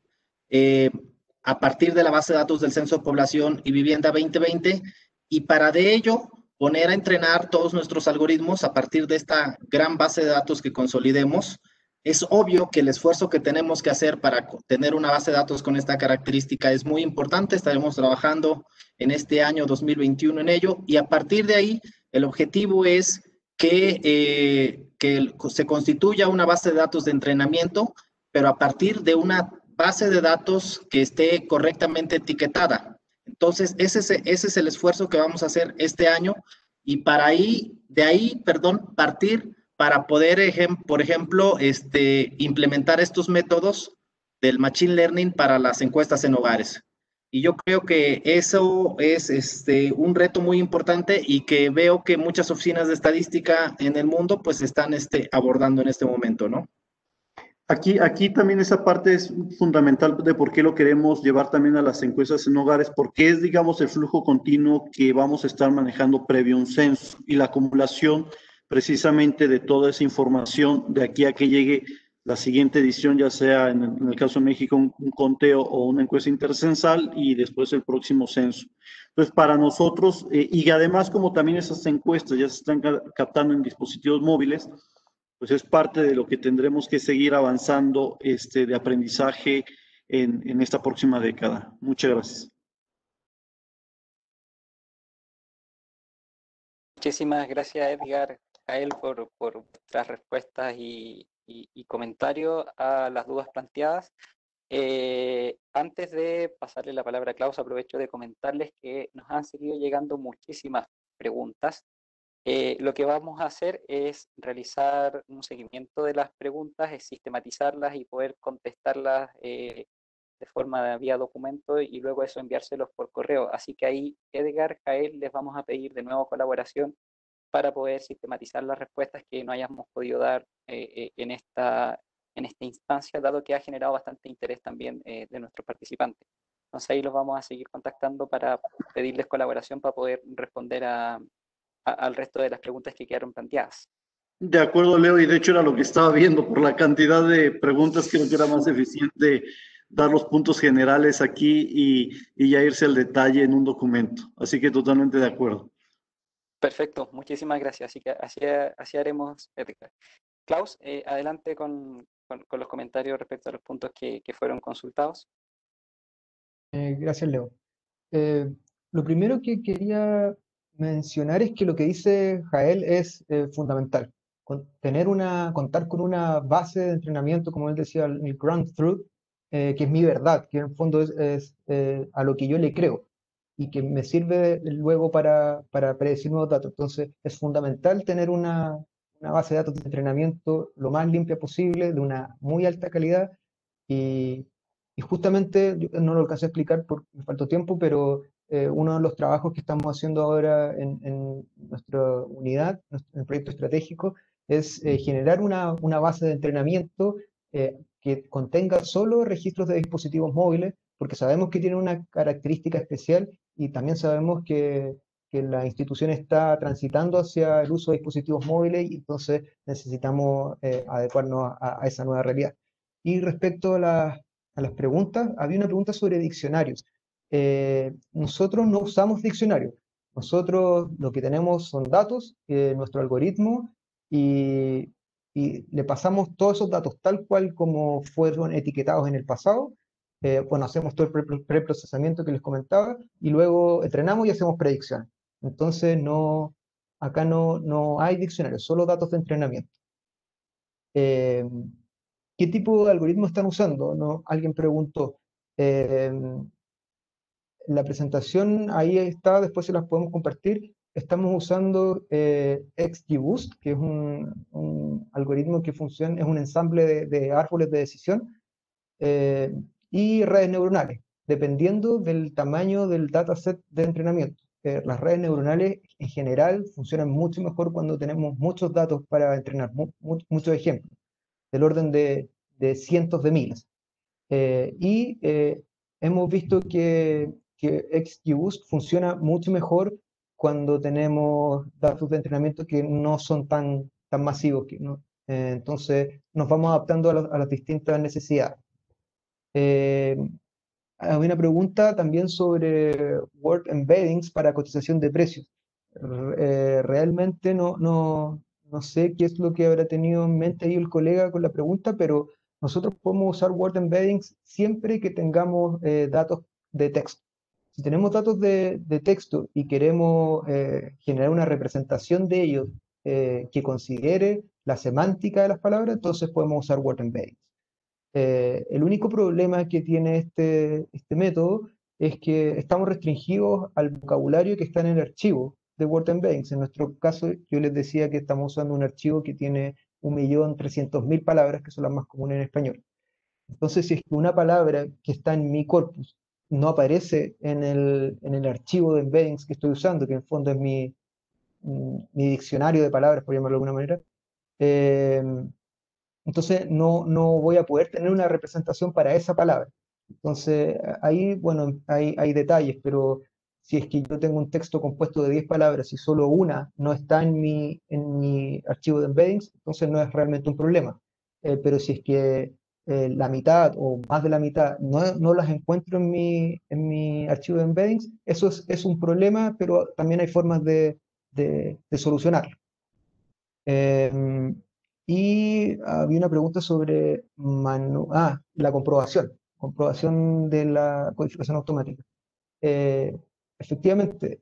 a partir de la base de datos del Censo de Población y Vivienda 2020, y para de ello poner a entrenar todos nuestros algoritmos a partir de esta gran base de datos que consolidemos. Es obvio que el esfuerzo que tenemos que hacer para tener una base de datos con esta característica es muy importante. Estaremos trabajando en este año 2021 en ello, y a partir de ahí el objetivo es que se constituya una base de datos de entrenamiento, pero a partir de una base de datos que esté correctamente etiquetada. Entonces, ese es el esfuerzo que vamos a hacer este año, y de ahí, partir para poder, por ejemplo, implementar estos métodos del Machine Learning para las encuestas en hogares. Y yo creo que eso es un reto muy importante y que veo que muchas oficinas de estadística en el mundo pues están abordando en este momento, ¿no? Aquí también esa parte es fundamental de por qué lo queremos llevar también a las encuestas en hogares, porque es, digamos, el flujo continuo que vamos a estar manejando previo a un censo y la acumulación precisamente de toda esa información de aquí a que llegue la siguiente edición, ya sea en el caso de México un conteo o una encuesta intercensal y después el próximo censo. Entonces, para nosotros, y además como también esas encuestas ya se están captando en dispositivos móviles, pues es parte de lo que tendremos que seguir avanzando de aprendizaje en esta próxima década. Muchas gracias. Muchísimas gracias, Edgar, Jael, por las respuestas y comentarios a las dudas planteadas. Antes de pasarle la palabra a Klaus, aprovecho de comentarles que nos han seguido llegando muchísimas preguntas. Lo que vamos a hacer es realizar un seguimiento de las preguntas, es sistematizarlas y poder contestarlas de forma vía documento y luego eso enviárselos por correo. Así que ahí, Edgar, Jael, les vamos a pedir de nuevo colaboración para poder sistematizar las respuestas que no hayamos podido dar en esta instancia, dado que ha generado bastante interés también de nuestros participantes. Entonces ahí los vamos a seguir contactando para pedirles colaboración para poder responder al resto de las preguntas que quedaron planteadas. De acuerdo, Leo, y de hecho era lo que estaba viendo, por la cantidad de preguntas creo que era más eficiente dar los puntos generales aquí y ya irse al detalle en un documento. Así que totalmente de acuerdo. Perfecto, muchísimas gracias. Así que así haremos, Edgar. Klaus, adelante con los comentarios respecto a los puntos que fueron consultados. Gracias, Leo. Lo primero que quería mencionar es que lo que dice Jael es fundamental. contar con una base de entrenamiento, como él decía, el ground truth, que es mi verdad, que en el fondo es a lo que yo le creo y que me sirve luego para predecir nuevos datos. Entonces, es fundamental tener una base de datos de entrenamiento lo más limpia posible, de una muy alta calidad. Y, y justamente, yo no lo alcancé a explicar porque me faltó tiempo, pero uno de los trabajos que estamos haciendo ahora en nuestra unidad, en el proyecto estratégico, es generar una base de entrenamiento que contenga solo registros de dispositivos móviles, porque sabemos que tiene una característica especial y también sabemos que la institución está transitando hacia el uso de dispositivos móviles y entonces necesitamos adecuarnos a esa nueva realidad. Y respecto a las preguntas, había una pregunta sobre diccionarios. Nosotros no usamos diccionarios. Nosotros lo que tenemos son datos, nuestro algoritmo, y, y le pasamos todos esos datos tal cual como fueron etiquetados en el pasado. Bueno, hacemos todo el preprocesamiento que les comentaba y luego entrenamos y hacemos predicciones. Entonces, acá no hay diccionarios, solo datos de entrenamiento. Eh, ¿Qué tipo de algoritmo están usando? ¿No? Alguien preguntó. Eh, la presentación ahí está, después se las podemos compartir. Estamos usando XGBoost, que es un algoritmo que funciona, es un ensamble de árboles de decisión eh, y redes neuronales, dependiendo del tamaño del dataset de entrenamiento. Las redes neuronales en general funcionan mucho mejor cuando tenemos muchos datos para entrenar, muchos ejemplos, del orden de cientos de miles. Y hemos visto que XGBoost funciona mucho mejor cuando tenemos datos de entrenamiento que no son tan masivos. Entonces nos vamos adaptando a las distintas necesidades. Eh, Había una pregunta también sobre Word Embeddings para cotización de precios. Realmente no sé qué es lo que habrá tenido en mente ahí el colega con la pregunta, pero nosotros podemos usar Word Embeddings siempre que tengamos datos de texto. Si tenemos datos de texto y queremos generar una representación de ellos que considere la semántica de las palabras, entonces podemos usar Word Embeddings. El único problema que tiene este método es que estamos restringidos al vocabulario que está en el archivo de Word Embeddings. En nuestro caso, yo les decía que estamos usando un archivo que tiene 1.300.000 palabras, que son las más comunes en español. Entonces, si es que una palabra que está en mi corpus no aparece en el archivo de embeddings que estoy usando, que en el fondo es mi diccionario de palabras, por llamarlo de alguna manera, eh, entonces no voy a poder tener una representación para esa palabra. Entonces, ahí, bueno, hay detalles, pero si es que yo tengo un texto compuesto de 10 palabras y solo una no está en mi archivo de embeddings, entonces no es realmente un problema. Pero si es que la mitad o más de la mitad no las encuentro en mi archivo de embeddings, eso es un problema, pero también hay formas de solucionarlo. Y había una pregunta sobre la comprobación de la codificación automática. Eh, Efectivamente,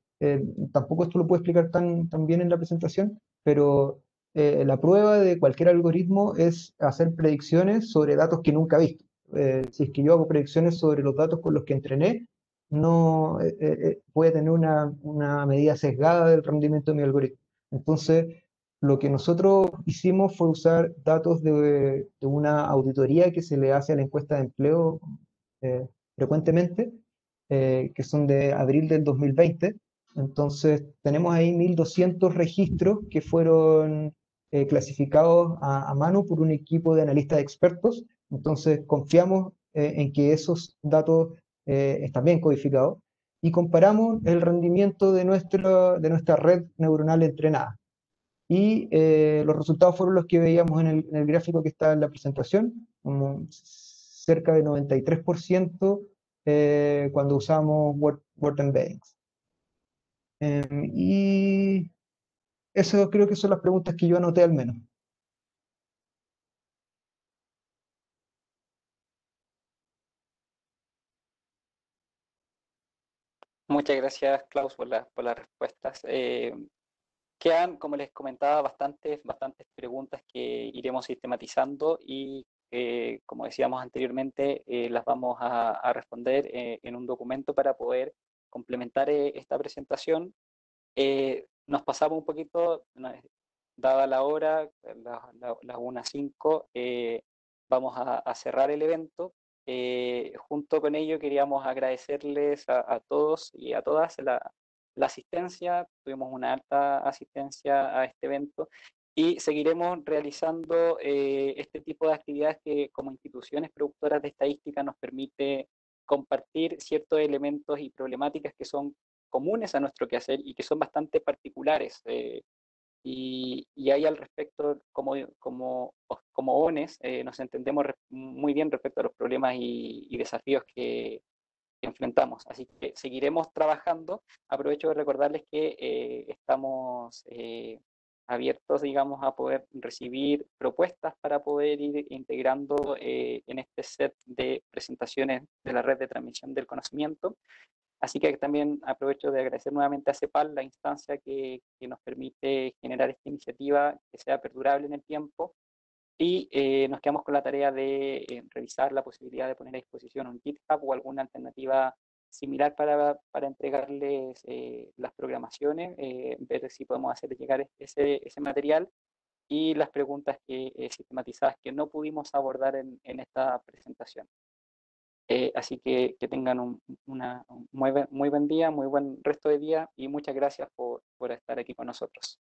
tampoco esto lo puedo explicar tan bien en la presentación, pero la prueba de cualquier algoritmo es hacer predicciones sobre datos que nunca he visto. Si es que yo hago predicciones sobre los datos con los que entrené, no voy a tener una medida sesgada del rendimiento de mi algoritmo. Entonces, lo que nosotros hicimos fue usar datos de una auditoría que se le hace a la encuesta de empleo frecuentemente, que son de abril del 2020. Entonces, tenemos ahí 1.200 registros que fueron clasificados a mano por un equipo de analistas expertos. Entonces, confiamos en que esos datos están bien codificados y comparamos el rendimiento de nuestra red neuronal entrenada. Y los resultados fueron los que veíamos en el gráfico que está en la presentación, como cerca de 93% cuando usamos Word Embeddings. Y eso creo que son las preguntas que yo anoté al menos. Muchas gracias, Klaus, por las respuestas. Quedan, como les comentaba, bastantes preguntas que iremos sistematizando y, como decíamos anteriormente, las vamos a responder en un documento para poder complementar esta presentación. Nos pasamos un poquito, dada la hora, las 1:05, vamos a cerrar el evento. Junto con ello queríamos agradecerles a todos y a todas la asistencia. Tuvimos una alta asistencia a este evento y seguiremos realizando este tipo de actividades que como instituciones productoras de estadística nos permite compartir ciertos elementos y problemáticas que son comunes a nuestro quehacer y que son bastante particulares. Y ahí al respecto, como ONES, nos entendemos muy bien respecto a los problemas y desafíos que enfrentamos. Así que seguiremos trabajando. Aprovecho de recordarles que estamos abiertos, digamos, a poder recibir propuestas para poder ir integrando en este set de presentaciones de la red de transmisión del conocimiento. Así que también aprovecho de agradecer nuevamente a CEPAL la instancia que nos permite generar esta iniciativa que sea perdurable en el tiempo, y nos quedamos con la tarea de revisar la posibilidad de poner a disposición un GitHub o alguna alternativa similar para entregarles las programaciones, ver si podemos hacer llegar ese material y las preguntas sistematizadas que no pudimos abordar en esta presentación. Así que tengan un muy buen día, muy buen resto de día y muchas gracias por estar aquí con nosotros.